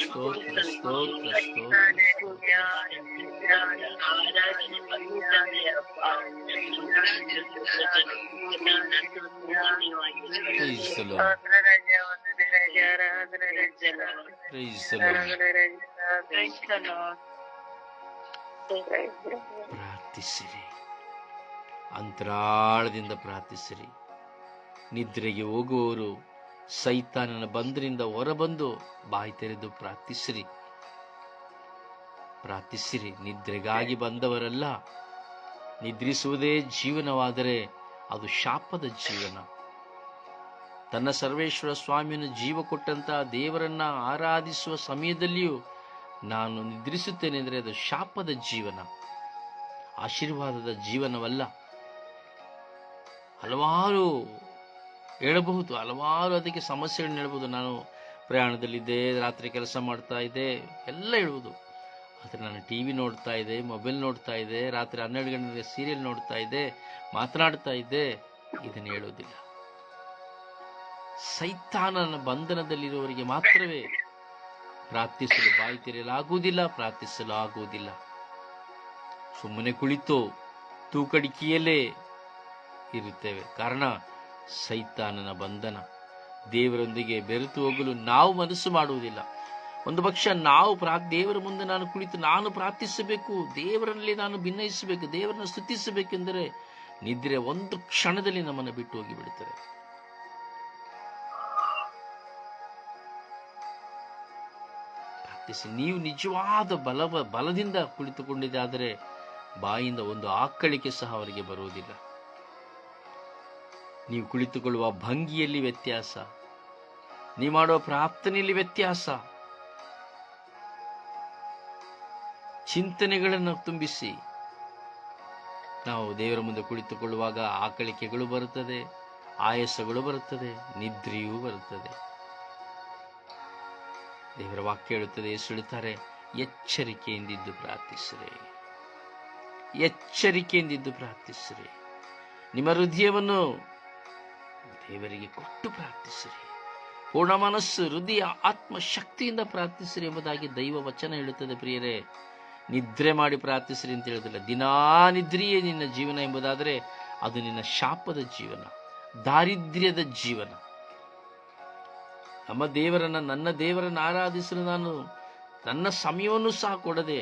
ಸ್ತೋತ್ರ ಸ್ತೋತ್ರ ಸ್ತೋತ್ರ. Praise the Lord. Praise the Lord. ಪ್ರಾರ್ಥಿಸಿರಿ, ಅಂತರಾಳದಿಂದ ಪ್ರಾರ್ಥಿಸಿರಿ. ನಿದ್ರೆಗೆ ಹೋಗುವವರು ಸೈತಾನನ ಬಂಧನದಿಂದ ಹೊರಬಂದು ಬಾಯಿ ತೆರೆದು ಪ್ರಾರ್ಥಿಸಿರಿ. ಪ್ರಾರ್ಥಿಸಿರಿ. ನಿದ್ರೆಗಾಗಿ ಬಂದವರಲ್ಲ. ನಿದ್ರಿಸುವುದೇ ಜೀವನವಾದರೆ ಅದು ಶಾಪದ ಜೀವನ. ತನ್ನ ಸರ್ವೇಶ್ವರ ಸ್ವಾಮಿಯನ್ನು ಜೀವ ಕೊಟ್ಟಂತಹ ದೇವರನ್ನ ಆರಾಧಿಸುವ ಸಮಯದಲ್ಲಿಯೂ ನಾನು ನಿದ್ರಿಸುತ್ತೇನೆ ಅಂದರೆ ಅದು ಶಾಪದ ಜೀವನ, ಆಶೀರ್ವಾದದ ಜೀವನವಲ್ಲ. ಹಲವಾರು ಹೇಳಬಹುದು, ಹಲವಾರು ಅದಕ್ಕೆ ಸಮಸ್ಯೆಗಳನ್ನ ಹೇಳ್ಬೋದು. ನಾನು ಪ್ರಯಾಣದಲ್ಲಿದ್ದೆ, ರಾತ್ರಿ ಕೆಲಸ ಮಾಡ್ತಾ ಇದ್ದೆ, ಎಲ್ಲ ಹೇಳ್ಬೋದು. ಆದರೆ ನಾನು ಟಿವಿ ನೋಡ್ತಾ ಇದ್ದೆ, ಮೊಬೈಲ್ ನೋಡ್ತಾ ಇದ್ದೆ, ರಾತ್ರಿ 12 ಗಂಟೆಗೆ ಸೀರಿಯಲ್ ನೋಡ್ತಾ ಇದ್ದೆ, ಮಾತನಾಡ್ತಾ ಇದ್ದೆ, ಇದನ್ನು ಹೇಳೋದಿಲ್ಲ. ಸೈತಾನನ ಬಂಧನದಲ್ಲಿರುವವರಿಗೆ ಮಾತ್ರವೇ ಪ್ರಾರ್ಥಿಸಲು ಬಾಯಿ ತೆರೆಯಲಾಗುವುದಿಲ್ಲ, ಪ್ರಾರ್ಥಿಸಲು ಆಗುವುದಿಲ್ಲ. ಸುಮ್ಮನೆ ಕುಳಿತು ತೂಕಡಿಕೆಯಲ್ಲೇ ಇರುತ್ತೇವೆ. ಕಾರಣ ಸೈತಾನನ ಬಂಧನ. ದೇವರೊಂದಿಗೆ ಬೆರೆತು ಹೋಗಲು ನಾವು ಮನಸ್ಸು ಮಾಡುವುದಿಲ್ಲ. ಒಂದು ಪಕ್ಷ ನಾವು ದೇವರ ಮುಂದೆ ನಾನು ಕುಳಿತು ನಾನು ಪ್ರಾರ್ಥಿಸಬೇಕು, ದೇವರಲ್ಲಿ ನಾನು ಭಿನ್ನಯಿಸಬೇಕು, ದೇವರನ್ನು ಸ್ತುತಿಸಬೇಕೆಂದರೆ ನಿದ್ರೆ ಒಂದು ಕ್ಷಣದಲ್ಲಿ ನಮ್ಮನ್ನು ಬಿಟ್ಟು ಹೋಗಿಬಿಡುತ್ತದೆ. ಪ್ರಾರ್ಥಿಸಿ. ನೀವು ನಿಜವಾದ ಬಲದಿಂದ ಕುಳಿತುಕೊಂಡಿದೆ ಆದರೆ ಬಾಯಿಂದ ಒಂದು ಆಕ್ಕಳಿಕೆ ಸಹ ಅವರಿಗೆ ಬರುವುದಿಲ್ಲ. ನೀವು ಕುಳಿತುಕೊಳ್ಳುವ ಭಂಗಿಯಲ್ಲಿ ವ್ಯತ್ಯಾಸ, ನೀವು ಮಾಡುವ ಪ್ರಾರ್ಥನೆಯಲ್ಲಿ ವ್ಯತ್ಯಾಸ. ಚಿಂತನೆಗಳನ್ನು ತುಂಬಿಸಿ ನಾವು ದೇವರ ಮುಂದೆ ಕುಳಿತುಕೊಳ್ಳುವಾಗ ಆಕಳಿಕೆಗಳು ಬರುತ್ತದೆ, ಆಯಾಸಗಳು ಬರುತ್ತದೆ, ನಿದ್ರೆಯೂ ಬರುತ್ತದೆ. ದೇವರ ವಾಕ್ಯ ಹೇಳುತ್ತದೆ, ಯೇಸು ಹೇಳುತ್ತಾರೆ, ಎಚ್ಚರಿಕೆಯಿಂದಿದ್ದು ಪ್ರಾರ್ಥಿಸಿರಿ, ಎಚ್ಚರಿಕೆಯಿಂದಿದ್ದು ಪ್ರಾರ್ಥಿಸಿರಿ. ನಿಮ್ಮ ಹೃದಯವನ್ನು ದೇವರಿಗೆ ಕೊಟ್ಟು ಪ್ರಾರ್ಥಿಸಿರಿ. ಪೂರ್ಣ ಮನಸ್ಸು, ಹೃದಯ, ಆತ್ಮ ಶಕ್ತಿಯಿಂದ ಪ್ರಾರ್ಥಿಸಿರಿ ಎಂಬುದಾಗಿ ದೈವ ವಚನ ಹೇಳುತ್ತದೆ. ಪ್ರಿಯರೇ, ನಿದ್ರೆ ಮಾಡಿ ಪ್ರಾರ್ಥಿಸಿರಿ ಅಂತ ಹೇಳುವುದಿಲ್ಲ. ದಿನಾ ನಿದ್ರೆಯೇ ನಿನ್ನ ಜೀವನ ಎಂಬುದಾದರೆ ಅದು ನಿನ್ನ ಶಾಪದ ಜೀವನ, ದಾರಿದ್ರ್ಯದ ಜೀವನ. ನನ್ನ ದೇವರನ್ನು ಆರಾಧಿಸಲು ನಾನು ನನ್ನ ಸಮಯವನ್ನು ಸಹ ಕೊಡದೆ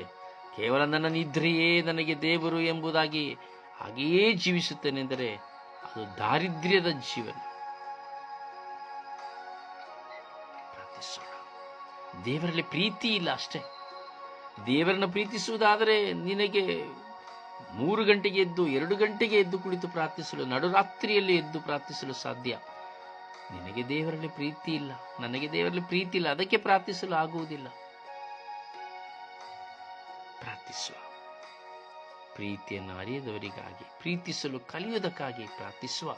ಕೇವಲ ನನ್ನ ನಿದ್ರೆಯೇ ನನಗೆ ದೇವರು ಎಂಬುದಾಗಿ ಹಾಗೆಯೇ ಜೀವಿಸುತ್ತೇನೆಂದರೆ ಅದು ದಾರಿದ್ರ್ಯದ ಜೀವನ. ಪ್ರಾರ್ಥಿಸೋಣ. ದೇವರಲ್ಲಿ ಪ್ರೀತಿ ಇಲ್ಲ ಅಷ್ಟೇ. ದೇವರನ್ನು ಪ್ರೀತಿಸುವುದಾದರೆ ನಿನಗೆ 3 ಗಂಟೆಗೆ ಎದ್ದು 2 ಗಂಟೆಗೆ ಎದ್ದು ಕುಳಿತು ಪ್ರಾರ್ಥಿಸಲು, ನಡುರಾತ್ರಿಯಲ್ಲಿ ಎದ್ದು ಪ್ರಾರ್ಥಿಸಲು ಸಾಧ್ಯ. ನಿನಗೆ ದೇವರಲ್ಲಿ ಪ್ರೀತಿ ಇಲ್ಲ, ನನಗೆ ದೇವರಲ್ಲಿ ಪ್ರೀತಿ ಇಲ್ಲ, ಅದಕ್ಕೆ ಪ್ರಾರ್ಥಿಸಲು ಆಗುವುದಿಲ್ಲ. ಪ್ರಾರ್ಥಿಸುವ. ಪ್ರೀತಿಯನ್ನು ಅರಿಯದವರಿಗಾಗಿ, ಪ್ರೀತಿಸಲು ಕಲಿಯುವುದಕ್ಕಾಗಿ ಪ್ರಾರ್ಥಿಸುವ.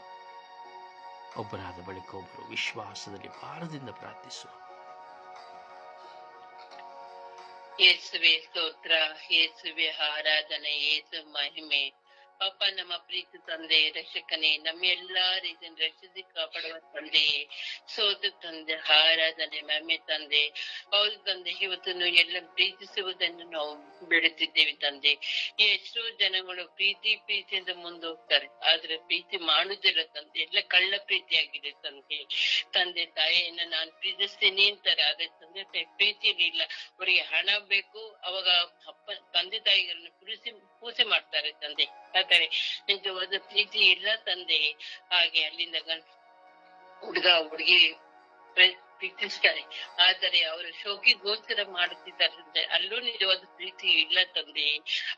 ಒಬ್ಬರಾದ ಬಳಿಕ ಒಬ್ಬರು ವಿಶ್ವಾಸದಲ್ಲಿ ಭಾರದಿಂದ ಪ್ರಾರ್ಥಿಸುವ. ಯೇಸುವೆ ಸ್ತೋತ್ರ, ಯೇಸುವೆ ಆರಾಧನೆ, ಯೇಸು ಮಹಿಮೆ. ಅಪ್ಪ, ನಮ್ಮ ಪ್ರೀತಿ ತಂದೆ, ರಕ್ಷಕನೇ, ನಮ್ಮೆಲ್ಲಾ ರೀತಿಯಿಂದ ರಕ್ಷಿಸಿ ಕಾಪಾಡುವ ತಂದೆಯೇ, ಸೋತು ತಂದೆ, ಆರಾಧನೆ, ಮಹಿಮೆ ತಂದೆ. ಹೌದು ತಂದೆ, ಇವತ್ತನ್ನು ಎಲ್ಲ ಪ್ರೀತಿಸುವುದನ್ನು ನಾವು ಬಿಡುತ್ತಿದ್ದೇವೆ ತಂದೆ. ಎಷ್ಟೋ ಜನಗಳು ಪ್ರೀತಿಯಿಂದ ಮುಂದೋಗ್ತಾರೆ, ಆದ್ರೆ ಪ್ರೀತಿ ಮಾಡುವುದಿಲ್ಲ ತಂದೆ. ಎಲ್ಲ ಕಳ್ಳ ಪ್ರೀತಿಯಾಗಿದೆ ತಂದೆ ತಾಯಿಯನ್ನ ನಾನು ಪ್ರೀತಿಸ್ತೀನಿ ಅಂತಾರೆ, ಆದ್ರೆ ತಂದೆ ತಾಯಿ ಪ್ರೀತಿಯಲ್ಲಿ ಇಲ್ಲ. ಅವರಿಗೆ ಹಣ ಬೇಕು, ಅವಾಗ ತಂದೆ ತಾಯಿಗಳನ್ನು ಪೂಜೆ ಮಾಡ್ತಾರೆ ತಂದೆ. ಆದರೆ ನಿಜವಾದ ಪ್ರೀತಿ ಇಲ್ಲ ತಂದೆ. ಹಾಗೆ ಅಲ್ಲಿಂದ ಹುಡುಗ ಹುಡುಗಿ ಪ್ರೀತಿಸ್ತಾರೆ, ಆದರೆ ಅವರು ಶೋಕಿಗೋಸ್ಕರ ಮಾಡುತ್ತಿದ್ದಾರೆ, ಅಲ್ಲೂ ನಿಜವಾದ ಪ್ರೀತಿ ಇಲ್ಲ ತಂದೆ.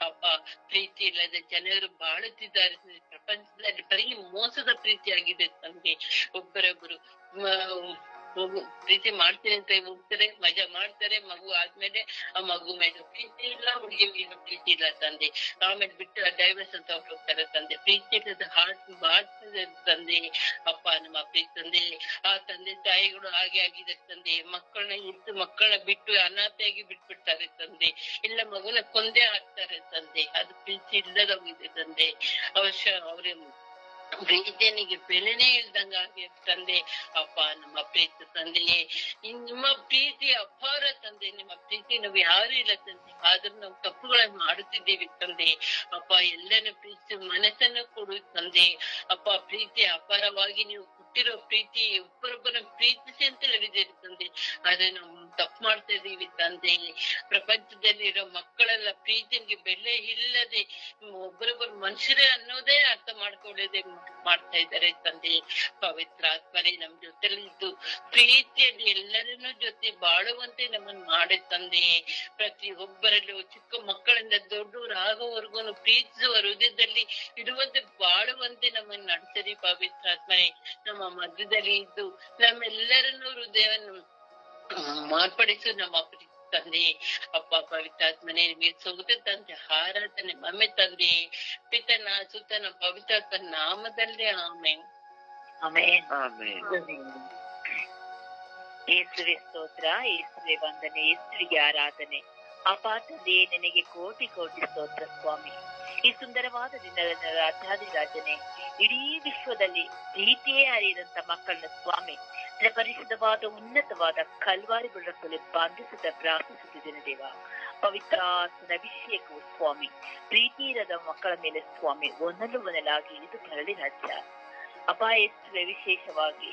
ಅಪ್ಪ, ಪ್ರೀತಿ ಇಲ್ಲದ ಜನರು ಬಾಳುತ್ತಿದ್ದಾರೆ ಪ್ರಪಂಚದಲ್ಲಿ. ಬರೀ ಮೋಸದ ಪ್ರೀತಿ ಆಗಿದೆ ತಂದೆ. ಒಬ್ಬರೊಬ್ಬರು ಪ್ರೀತಿ ಮಾಡ್ತೀನಿ ಅಂತ ಹೋಗ್ತಾರೆ, ಮಜಾ ಮಾಡ್ತಾರೆ. ಮಗು ಆದ್ಮೇಲೆ ಆ ಮಗು ಮೇಲೆ ಪ್ರೀತಿ ಇಲ್ಲ, ಹುಡುಗಿ ಮೇಲೆ ಪ್ರೀತಿ ಇಲ್ಲ ತಂದೆ. ಆಮೇಲೆ ಬಿಟ್ಟು ಡೈವರ್ಸ್ ಅಂತ ಹೋಗ್ತಾರೆ ತಂದೆ. ಪ್ರೀತಿ ಇಲ್ಲದ ಹಾಡ್ತದೆ ತಂದೆ. ಅಪ್ಪ ನಮ್ಮ ಪ್ರೀತಿ ತಂದೆ, ಆ ತಂದೆ ತಾಯಿಗಳು ಹಾಗೆ ಆಗಿದ್ದಾರೆ ತಂದೆ. ಮಕ್ಕಳನ್ನ ಇದ್ದು ಮಕ್ಕಳನ್ನ ಬಿಟ್ಟು ಅನಾಥೆಯಾಗಿ ಬಿಟ್ಬಿಡ್ತಾರೆ ತಂದೆ. ಇಲ್ಲ ಮಗುನ ಕೊಂದೇ ಹಾಕ್ತಾರೆ ತಂದೆ. ಅದು ಪ್ರೀತಿ ಇಲ್ಲದೋಗಿದೆ ತಂದೆ. ಅವ್ರ ಪ್ರೀತಿಯನಿಗೆ ಬೆಲೆನೇ ಇಲ್ದಂಗ ಆಗಿ ತಂದೆ. ಅಪ್ಪ ನಮ್ಮ ಪ್ರೀತಿ ತಂದೆಯೇ, ನಿಮ್ಮ ಪ್ರೀತಿ ಅಪಾರ ತಂದೆ. ನಿಮ್ಮ ಪ್ರೀತಿ ನಾವು ಯಾರು ಇಲ್ಲ ತಂದೆ, ಆದ್ರೂ ನಾವು ತಪ್ಪುಗಳನ್ನು ಮಾಡುತ್ತಿದ್ದೇವೆ ತಂದೆ. ಅಪ್ಪ ಎಲ್ಲರನ್ನ ಪ್ರೀತಿ ಮನಸ್ಸನ್ನು ಕೊಡು ತಂದೆ. ಅಪ್ಪ ಪ್ರೀತಿ ಅಪಾರವಾಗಿ ನೀವು ಕೊಟ್ಟಿರೋ ಪ್ರೀತಿ ಒಬ್ಬರೊಬ್ಬರ ಪ್ರೀತಿಸಿ ಅಂತ ಹೇಳಿದ್ದೀರಿ ತಂದೆ. ಆದ್ರೆ ನಾವು ತಪ್ಪು ಮಾಡ್ತಾ ಇದೀವಿ ತಂದೆ. ಪ್ರಪಂಚದಲ್ಲಿರೋ ಮಕ್ಕಳೆಲ್ಲ ಪ್ರೀತಿಗೆ ಬೆಲೆ ಇಲ್ಲದೆ ಒಬ್ಬರೊಬ್ಬರು ಮನುಷ್ಯರೇ ಅನ್ನೋದೇ ಅರ್ಥ ಮಾಡ್ಕೊಳ್ಳದೆ ಮಾಡ್ತಾ ಇದ್ದಾರೆ ತಂದೆ. ಪವಿತ್ರ ಆತ್ಮರೇ ನಮ್ ಜೊತೆಲಿ ಇದ್ದು ಪ್ರೀತಿಯಲ್ಲಿ ಎಲ್ಲರನ್ನೂ ಜೊತೆ ಬಾಳುವಂತೆ ನಮ್ಮನ್ನು ಮಾಡಿ ತಂದೆ. ಪ್ರತಿಯೊಬ್ಬರಲ್ಲೂ ಚಿಕ್ಕ ಮಕ್ಕಳಿಂದ ದೊಡ್ಡವರು ಆಗೋವರೆಗೂ ಪ್ರೀತಿಸುವ ಹೃದಯದಲ್ಲಿ ಇರುವಂತೆ ಬಾಳುವಂತೆ ನಮ್ಮನ್ನು ನಡೆಸಿರಿ ಪವಿತ್ರ ಆತ್ಮರೇ. ನಮ್ಮ ಮಧ್ಯದಲ್ಲಿ ಇದ್ದು ನಮ್ಮೆಲ್ಲರನ್ನೂ ಹೃದಯವನ್ನು ಮಾರ್ಪಡಿಸು ನಮ್ಮ ಪ್ರೀತಿ ತಂದೆ. ಅಪ್ಪ ಪವಿತ್ರಾತ್ಮನೇ ನಿಮಗೆ ಸೋಗುತ್ತೆ ತಂದೆ. ಆರಾಧನೆ ಮಮ್ಮಿ ತಂದೆ, ಪಿತನ ಸುತನ ಪವಿತ್ರ ನಾಮದಲ್ಲಿ ಆಮೆನ್. ಯೇಸುವೆ ಸ್ತೋತ್ರ, ಯೇಸುವೆ ವಂದನೆ, ಯೇಸುವಿಗೆ ಆರಾಧನೆ. ಅಪ್ಪ ತಂದೆ ನಿನಗೆ ಕೋಟಿ ಕೋಟಿ ಸ್ತೋತ್ರ ಸ್ವಾಮಿ. ಈ ಸುಂದರವಾದ ದಿನದ ರಾಜಾದಿರಾಜನೇ, ಇಡೀ ವಿಶ್ವದಲ್ಲಿ ಪ್ರೀತಿಯೇ ಅರಿಯದಂತ ಮಕ್ಕಳನ್ನ ಸ್ವಾಮಿ ಪರಿಶುದ್ಧವಾದ ಉನ್ನತವಾದ ಕಲ್ವಾರಿ ಬೆಳಕಲ್ಲಿ ಬಂಧಿಸುತ್ತ ಪ್ರಾರ್ಥಿಸುತ್ತಿದ್ದೇನೆ ದೇವ. ಪವಿತ್ರಾತ್ಮನ ಅಭಿಷೇಕವು ಸ್ವಾಮಿ ಪ್ರೀತಿ ಇರದ ಮಕ್ಕಳ ಮೇಲೆ ಸ್ವಾಮಿ ಒಂದಲಾಗಿ ಇಳಿದು ಬರಲಿ ರಾಜ್ಯ. ಅಪಾಯಸ್ತುವೆ ವಿಶೇಷವಾಗಿ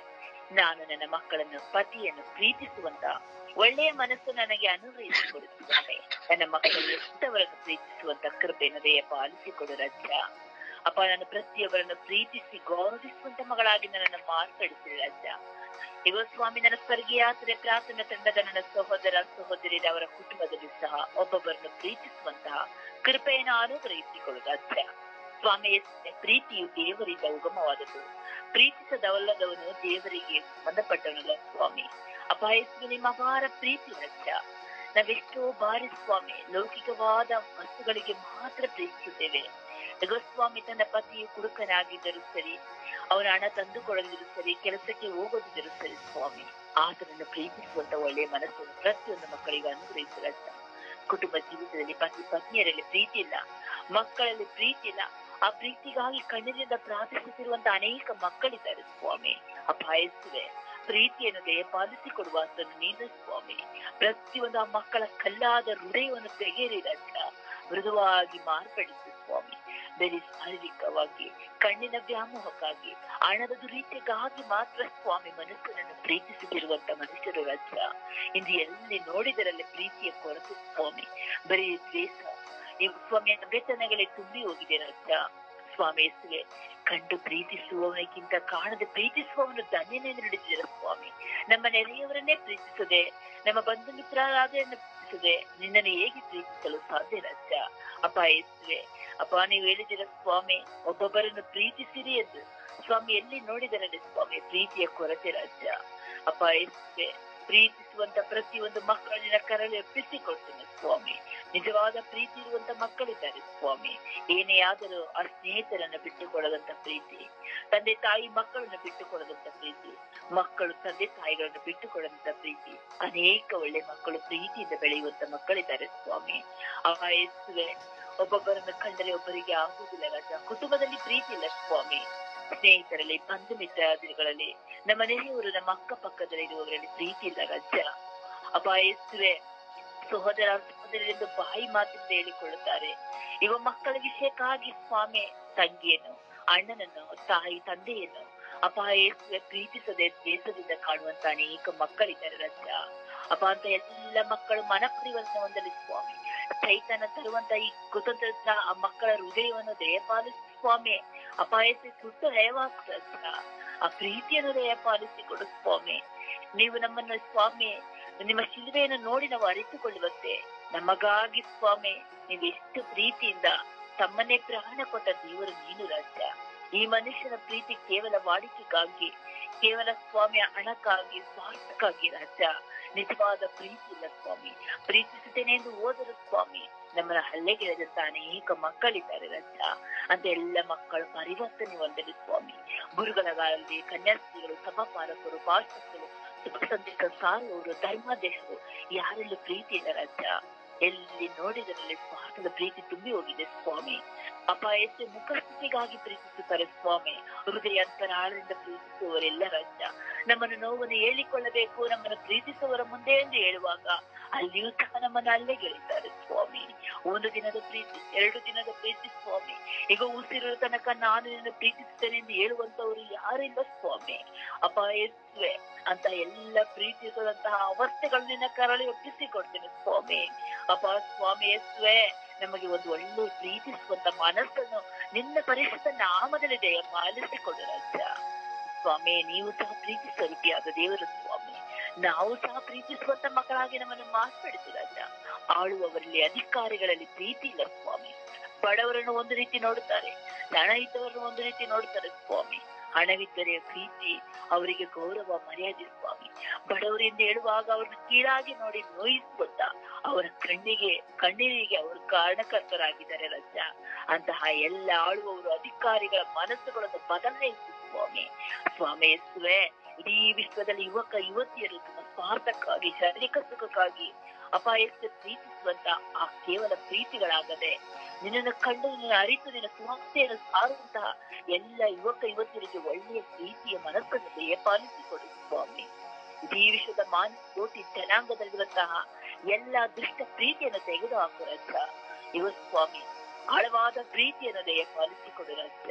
ನಾನು ನನ್ನ ಮಕ್ಕಳನ್ನು ಪತಿಯನ್ನು ಪ್ರೀತಿಸುವಂತ ಒಳ್ಳೆಯ ಮನಸ್ಸು ನನಗೆ ಅನುಗ್ರಹಿಸಿಕೊಡುತ್ತೇನೆ. ನನ್ನ ಮಕ್ಕಳು ಎಷ್ಟವರನ್ನು ಪ್ರೀತಿಸುವಂತ ಕೃಪೆಯನ್ನು ದಯ ಪಾಲಿಸಿಕೊಡು ರಾಜ್ಯ. ಅಪ್ಪ ನಾನು ಪ್ರತಿಯೊಬ್ಬರನ್ನು ಪ್ರೀತಿಸಿ ಗೌರವಿಸುವಂತ ಮಗಳಾಗಿ ನನ್ನನ್ನು ಮಾರ್ಪಡಿಸಿದ ರಾಜ್ಯ. ಇವ ಸ್ವಾಮಿ ನನ್ನ ಸ್ವರ್ಗೀಯಾತ್ರೆ ಪ್ರಾರ್ಥನಾ ತಂಡದ ನನ್ನ ಸಹೋದರ ಸಹೋದರಿಯರ ಅವರ ಕುಟುಂಬದಲ್ಲಿ ಸಹ ಒಬ್ಬೊಬ್ಬರನ್ನು ಪ್ರೀತಿಸುವಂತಹ ಕೃಪೆಯನ್ನು ಅನುಗ್ರಹಿಸಿಕೊಳ್ಳು ರಾಜ್ಯ. ಸ್ವಾಮಿ ಪ್ರೀತಿಯು ದೇವರಿಂದ ಉಗಮವಾದದ್ದು. ಪ್ರೀತಿಸದವಲ್ಲದವನು ದೇವರಿಗೆ ಸಂಬಂಧಪಟ್ಟವನಲ್ಲ ಸ್ವಾಮಿ. ಅಪಾಯಸ್ಸು ನಿಮ್ಮ ಅಪಾರ ಪ್ರೀತಿ ರಾಜ್ಯ. ನಾವೆಷ್ಟೋ ಬಾರಿ ಸ್ವಾಮಿ ಲೌಕಿಕವಾದ ವಸ್ತುಗಳಿಗೆ ಮಾತ್ರ ಪ್ರೀತಿಸುತ್ತೇವೆ. ಸ್ವಾಮಿ ತನ್ನ ಪತಿಯು ಕುಡುಕನಾಗಿದ್ದರೂ ಸರಿ, ಅವನ ಹಣ ತಂದುಕೊಡದಿದ್ದರೂ ಸರಿ, ಕೆಲಸಕ್ಕೆ ಹೋಗೋದಿದ್ದರೂ ಸರಿ ಸ್ವಾಮಿ ಆತನನ್ನು ಪ್ರೀತಿಸುವಂತ ಒಳ್ಳೆಯ ಮನಸ್ಸನ್ನು ಪ್ರತಿಯೊಂದು ಮಕ್ಕಳಿಗೆ ಅನುಗ್ರಹಿಸಿದ. ಕುಟುಂಬ ಜೀವಿತದಲ್ಲಿ ಪತಿ ಪತ್ನಿಯರಲ್ಲಿ ಪ್ರೀತಿ ಇಲ್ಲ, ಮಕ್ಕಳಲ್ಲಿ ಪ್ರೀತಿ ಇಲ್ಲ. ಆ ಪ್ರೀತಿಗಾಗಿ ಕಣ್ಣೀರಿಂದ ಪ್ರಾರ್ಥಿಸುತ್ತಿರುವಂತ ಅನೇಕ ಮಕ್ಕಳಿದ್ದಾರೆ ಸ್ವಾಮಿ. ಅಪಾಯಿಸುವೆ ಪ್ರೀತಿಯನ್ನು ದಯಪಾಲಿಸಿಕೊಡುವಂತನ್ನು ನೀನು ಸ್ವಾಮಿ. ಪ್ರತಿಯೊಂದು ಆ ಮಕ್ಕಳ ಕಲ್ಲಾದ ಹೃದಯವನ್ನು ತೆಗೆಯಿರಿ ರಾಜ್ಯ. ಮೃದುವಾಗಿ ಮಾರ್ಪಡಿಸಿ ಸ್ವಾಮಿ. ಬರೀ ಶಾರೀರಿಕವಾಗಿ ಕಣ್ಣಿನ ವ್ಯಾಮೋಹಕ್ಕಾಗಿ ಹಣದ ದುರೀತಿಗಾಗಿ ಮಾತ್ರ ಸ್ವಾಮಿ ಮನಸ್ಸನ್ನು ಪ್ರೀತಿಸುತ್ತಿರುವಂತ ಮನುಷ್ಯರು ರಾಜ್ಯ. ಇಂದು ಎಲ್ಲಿ ನೋಡಿದರಲ್ಲಿ ಪ್ರೀತಿಯ ಕೊರತೆ ಸ್ವಾಮಿ. ಬರೀ ದ್ವೇಷ ಈ ಸ್ವಾಮಿಯ ವೇತನಗಳೇ ತುಂಬಿ ಹೋಗಿದೆ ರಾಜ್ಯ. ಸ್ವಾಮಿ ಹೆಸರೇ ಕಂಡು ಪ್ರೀತಿಸುವವನಿಗಿಂತ ಕಾಣದೆ ಪ್ರೀತಿಸುವವನು ಧನ್ಯನೇ ನಡೆದಿದೆ ಸ್ವಾಮಿ. ನಮ್ಮ ನೆರೆಯವರನ್ನೇ ಪ್ರೀತಿಸದೆ, ನಮ್ಮ ಬಂಧು ಮಿತ್ರರಾದರನ್ನು ಪ್ರೀತಿಸದೆ ನಿನ್ನನ್ನು ಹೇಗೆ ಪ್ರೀತಿಸಲು ಸಾಧ್ಯ ರಾಜ್ಯ. ಅಪ್ಪ ಹೆಸರೇ ಅಪ್ಪ ನೀವು ಹೇಳಿದಿರ ಸ್ವಾಮಿ ಒಬ್ಬೊಬ್ಬರನ್ನು ಪ್ರೀತಿಸಿರಿ ಎಂದು. ಸ್ವಾಮಿ ಎಲ್ಲಿ ನೋಡಿದರಲ್ಲಿ ಸ್ವಾಮಿ ಪ್ರೀತಿಯ ಕೊರತೆ ರಾಜ್ಯ. ಅಪ್ಪ ಹೆಸರೇ ಪ್ರೀತಿಸುವಂತ ಪ್ರತಿಯೊಂದು ಮಕ್ಕಳನ್ನ ಕರಳಿ ಒಪ್ಪಿಸಿಕೊಡ್ತೇನೆ ಸ್ವಾಮಿ. ನಿಜವಾದ ಪ್ರೀತಿ ಇರುವಂತ ಮಕ್ಕಳಿದ್ದಾರೆ ಸ್ವಾಮಿ. ಏನೇ ಆದರೂ ಆ ಸ್ನೇಹಿತರನ್ನು ಬಿಟ್ಟುಕೊಡದಂತ ಪ್ರೀತಿ, ತಂದೆ ತಾಯಿ ಮಕ್ಕಳನ್ನು ಬಿಟ್ಟುಕೊಡದಂತ ಪ್ರೀತಿ, ಮಕ್ಕಳು ತಂದೆ ತಾಯಿಗಳನ್ನು ಬಿಟ್ಟುಕೊಡದಂತ ಪ್ರೀತಿ. ಅನೇಕ ಒಳ್ಳೆ ಮಕ್ಕಳು ಪ್ರೀತಿಯಿಂದ ಬೆಳೆಯುವಂತ ಮಕ್ಕಳಿದ್ದಾರೆ ಸ್ವಾಮಿ. ಆ ಹೆಸರೇ ಒಬ್ಬೊಬ್ಬರನ್ನು ಕಂಡರೆ ಒಬ್ಬರಿಗೆ ಆಗುವುದಿಲ್ಲ ರಾಜ. ಕುಟುಂಬದಲ್ಲಿ ಪ್ರೀತಿ ಇಲ್ಲ ಸ್ವಾಮಿ. ಸ್ನೇಹಿತರಲ್ಲಿ ಬಂಧು ಮಿತ್ರಗಳಲ್ಲಿ ನಮ್ಮ ನೆರೆಯವರು ನಮ್ಮ ಅಕ್ಕಪಕ್ಕದಲ್ಲಿ ಇರುವವರಲ್ಲಿ ಪ್ರೀತಿ ಇಲ್ಲ ರಾಜ್ಯ. ಅಪಾಯಿಸುವೆ ಸಹೋದರ ಸಹೋದರಿಯರೆಂದು ಬಾಯಿ ಮಾತಿನಿಂದ ಹೇಳಿಕೊಳ್ಳುತ್ತಾರೆ. ಇವ ಮಕ್ಕಳ ವಿಷಯಕ್ಕಾಗಿ ಸ್ವಾಮಿ ತಂಗಿಯನ್ನು, ಅಣ್ಣನನ್ನು, ತಾಯಿ ತಂದೆಯನ್ನು ಅಪಾಯಿಸುವೆ ಪ್ರೀತಿಸದೆ ದ್ವೇಷದಿಂದ ಕಾಣುವಂತ ಅನೇಕ ಮಕ್ಕಳಿದ್ದಾರೆ ರಾಜ್ಯ. ಅಪ ಅಂತ ಎಲ್ಲ ಮಕ್ಕಳು ಮನಪರಿವರ್ತನೆ ಹೊಂದಲಿ ಸ್ವಾಮಿ. ಚೈತನ್ಯ ತರುವಂತ ಈ ಕುತಂತ್ರ ಆ ಮಕ್ಕಳ ಹೃದಯವನ್ನು ದಯಪಾಲಿಸಿ ಸ್ವಾಮಿ. ಅಪಾಯಸಿ ಸುಟ್ಟು ಲಯವಾಗ್ತ ಆ ಪ್ರೀತಿಯನ್ನು ದಯಪಾಲಿಸಿ ಕೊಡು ಸ್ವಾಮಿ. ನೀವು ನಮ್ಮನ್ನು ಸ್ವಾಮಿ ನಿಮ್ಮ ಶಿಲುಬೆಯನ್ನು ನೋಡಿ ನಾವು ಅರಿತುಕೊಳ್ಳುವಂತೆ ನಮಗಾಗಿ ಸ್ವಾಮಿ ನೀವು ಎಷ್ಟು ಪ್ರೀತಿಯಿಂದ ತಮ್ಮನ್ನೇ ಪ್ರಾಣ ಕೊಟ್ಟ ದೇವರು ನೀನು ರಾಜ್ಯ. ಈ ಮನುಷ್ಯನ ಪ್ರೀತಿ ಕೇವಲ ವಾಡಿಕೆಗಾಗಿ, ಕೇವಲ ಸ್ವಾಮಿಯ ಹಣಕ್ಕಾಗಿ, ಸ್ವಾರ್ಥಕ್ಕಾಗಿ ರಾಜ. ನಿಜವಾದ ಪ್ರೀತಿ ಇಲ್ಲ ಸ್ವಾಮಿ. ಪ್ರೀತಿಸುತ್ತೇನೆ ಎಂದು ಹೋದರು ಸ್ವಾಮಿ, ನಮ್ಮನ್ನ ಹಲ್ಲೆಗೆಳೆದಂತ ಅನೇಕ ಮಕ್ಕಳಿದ್ದಾರೆ ರಾಜ. ಅಂತ ಎಲ್ಲ ಮಕ್ಕಳ ಪರಿವರ್ತನೆ ಹೊಂದಲಿ ಸ್ವಾಮಿ. ಗುರುಗಳಾಗಲಿ, ಕನ್ಯಾಸ್ತ್ರೀಗಳು, ಸಭಾಪಾಲಕರು, ಪಾಲಕರು, ಸುಖ ಸಂದೇಶ ಸಾರುವವರು, ಧರ್ಮಾಧ್ಯಕ್ಷರು, ಯಾರೆಲ್ಲ ಪ್ರೀತಿ ಇಲ್ಲ ರಾಜ. ಎಲ್ಲಿ ನೋಡಿದರಲ್ಲಿ ಸ್ವಾರ್ಥದ ಪ್ರೀತಿ ತುಂಬಿ ಹೋಗಿದೆ ಸ್ವಾಮಿ. ಅಪಾಯಕ್ಕೆ ಮುಖಸ್ಥಿತಿಗಾಗಿ ಪ್ರೀತಿಸುತ್ತಾರೆ ಸ್ವಾಮಿ. ಹೃದಯ ಅಂತರಾಳದಿಂದ ಪ್ರೀತಿಸುವವರೆಲ್ಲ ರಾಜ. ನಮ್ಮನ್ನು ನೋವನ್ನು ಹೇಳಿಕೊಳ್ಳಬೇಕು, ನಮ್ಮನ್ನು ಪ್ರೀತಿಸುವವರ ಮುಂದೆ ಎಂದು ಹೇಳುವಾಗ ಅಲ್ಲಿಯೂ ಸಹ ನಮ್ಮನ್ನು ಅಲ್ಲೆಗೆಳಿದ್ದಾರೆ ಸ್ವಾಮಿ. ಒಂದು ದಿನದ ಪ್ರೀತಿ, 2 ದಿನದ ಪ್ರೀತಿ ಸ್ವಾಮಿ. ಈಗ ಉಸಿರಿರೋ ತನಕ ನಾನು ನಿನ್ನ ಪ್ರೀತಿಸುತ್ತೇನೆ ಎಂದು ಹೇಳುವಂತವರು ಯಾರಿಲ್ಲ ಸ್ವಾಮಿ. ಅಪಾಯತ್ವೆ ಅಂತ ಎಲ್ಲ ಪ್ರೀತಿಸುವಂತಹ ಅವಸ್ಥೆಗಳು ನಿನ್ನ ಕರಳಿ ಒಪ್ಪಿಸಿಕೊಡ್ತೇನೆ ಸ್ವಾಮಿ. ಸ್ವಾಮಿ ಯೇಸುವೆ, ನಮಗೆ ಒಂದು ಒಳ್ಳೆ ಪ್ರೀತಿಸುವಂತ ಮನಸ್ಸನ್ನು ನಿನ್ನ ಪರಿಶುದ್ಧ ನಾಮದಲ್ಲಿ ದಯ ಪಾಲಿಸಿಕೊಡು ರಾಜ. ಸ್ವಾಮಿ, ನೀವು ಸಹ ಪ್ರೀತಿಸುವ ರೀತಿಯಾದ ದೇವರು ಸ್ವಾಮಿ. ನಾವು ಸಹ ಪ್ರೀತಿಸುವಂತ ಮಕ್ಕಳಾಗಿ ನಮ್ಮನ್ನು ಮಾರ್ಪಡಿಸಿ ರಾಜ. ಆಳುವವರಲ್ಲಿ, ಅಧಿಕಾರಿಗಳಲ್ಲಿ ಪ್ರೀತಿ ಇಲ್ಲ ಸ್ವಾಮಿ. ಬಡವರನ್ನು ಒಂದು ರೀತಿ ನೋಡುತ್ತಾರೆ, ಹಣ ಇದ್ದವರನ್ನು ಒಂದು ರೀತಿ ನೋಡುತ್ತಾರೆ ಸ್ವಾಮಿ. ಹಣವಿದ್ದರೆ ಪ್ರೀತಿ, ಅವರಿಗೆ ಗೌರವ, ಮರ್ಯಾದೆ ಸ್ವಾಮಿ. ಬಡವರು ಎಂದು ಹೇಳುವಾಗ ಅವ್ರನ್ನ ಕೀಳಾಗಿ ನೋಡಿ ನೋಯಿಸುವಂತ ಅವರ ಕಣ್ಣೀರಿಗೆ ಅವರು ಕಾರಣಕರ್ತರಾಗಿದ್ದಾರೆ ರಾಜ. ಅಂತಹ ಎಲ್ಲ ಆಳುವವರು, ಅಧಿಕಾರಿಗಳ ಮನಸ್ಸುಗಳನ್ನು ಬದಲಾಯಿಸಿ ಸ್ವಾಮಿ. ಸ್ವಾಮಿ ಯೇಸುವೆ, ಇಡೀ ವಿಶ್ವದಲ್ಲಿ ಯುವಕ ಯುವತಿಯರು ತಮ್ಮ ಸ್ವಾರ್ಥಕ್ಕಾಗಿ, ಶಾರೀರಿಕ ಸುಖಕ್ಕಾಗಿ ಅಪಾಯಕ್ಕೆ ಪ್ರೀತಿಸುವಂತ ಆ ಕೇವಲ ಪ್ರೀತಿಗಳಾಗದೆ, ನಿನ್ನನ್ನು ಕಂಡು ನಿನ್ನ ಅರಿತು ನಿನ್ನ ಸುವಾರ್ತೆಯನ್ನು ಸಾರುವಂತಹ ಎಲ್ಲ ಯುವಕ ಯುವತಿಯರಿಗೆ ಒಳ್ಳೆಯ ಪ್ರೀತಿಯ ಮನಸ್ಸನ್ನು ದಯಪಾಲಿಸಿಕೊಡು ಸ್ವಾಮಿ. ಇಡೀ ವಿಶ್ವದ ಕೋಟಿ ಜನಾಂಗದಲ್ಲಿರುವಂತಹ ಎಲ್ಲ ದುಷ್ಟ ಪ್ರೀತಿಯನ್ನು ತೆಗೆದು ಹಾಕು ರಾಜ. ಸ್ವಾಮಿ, ಆಳವಾದ ಪ್ರೀತಿಯನ್ನು ದಯಪಾಲಿಸಿಕೊಡು ರಾಜ.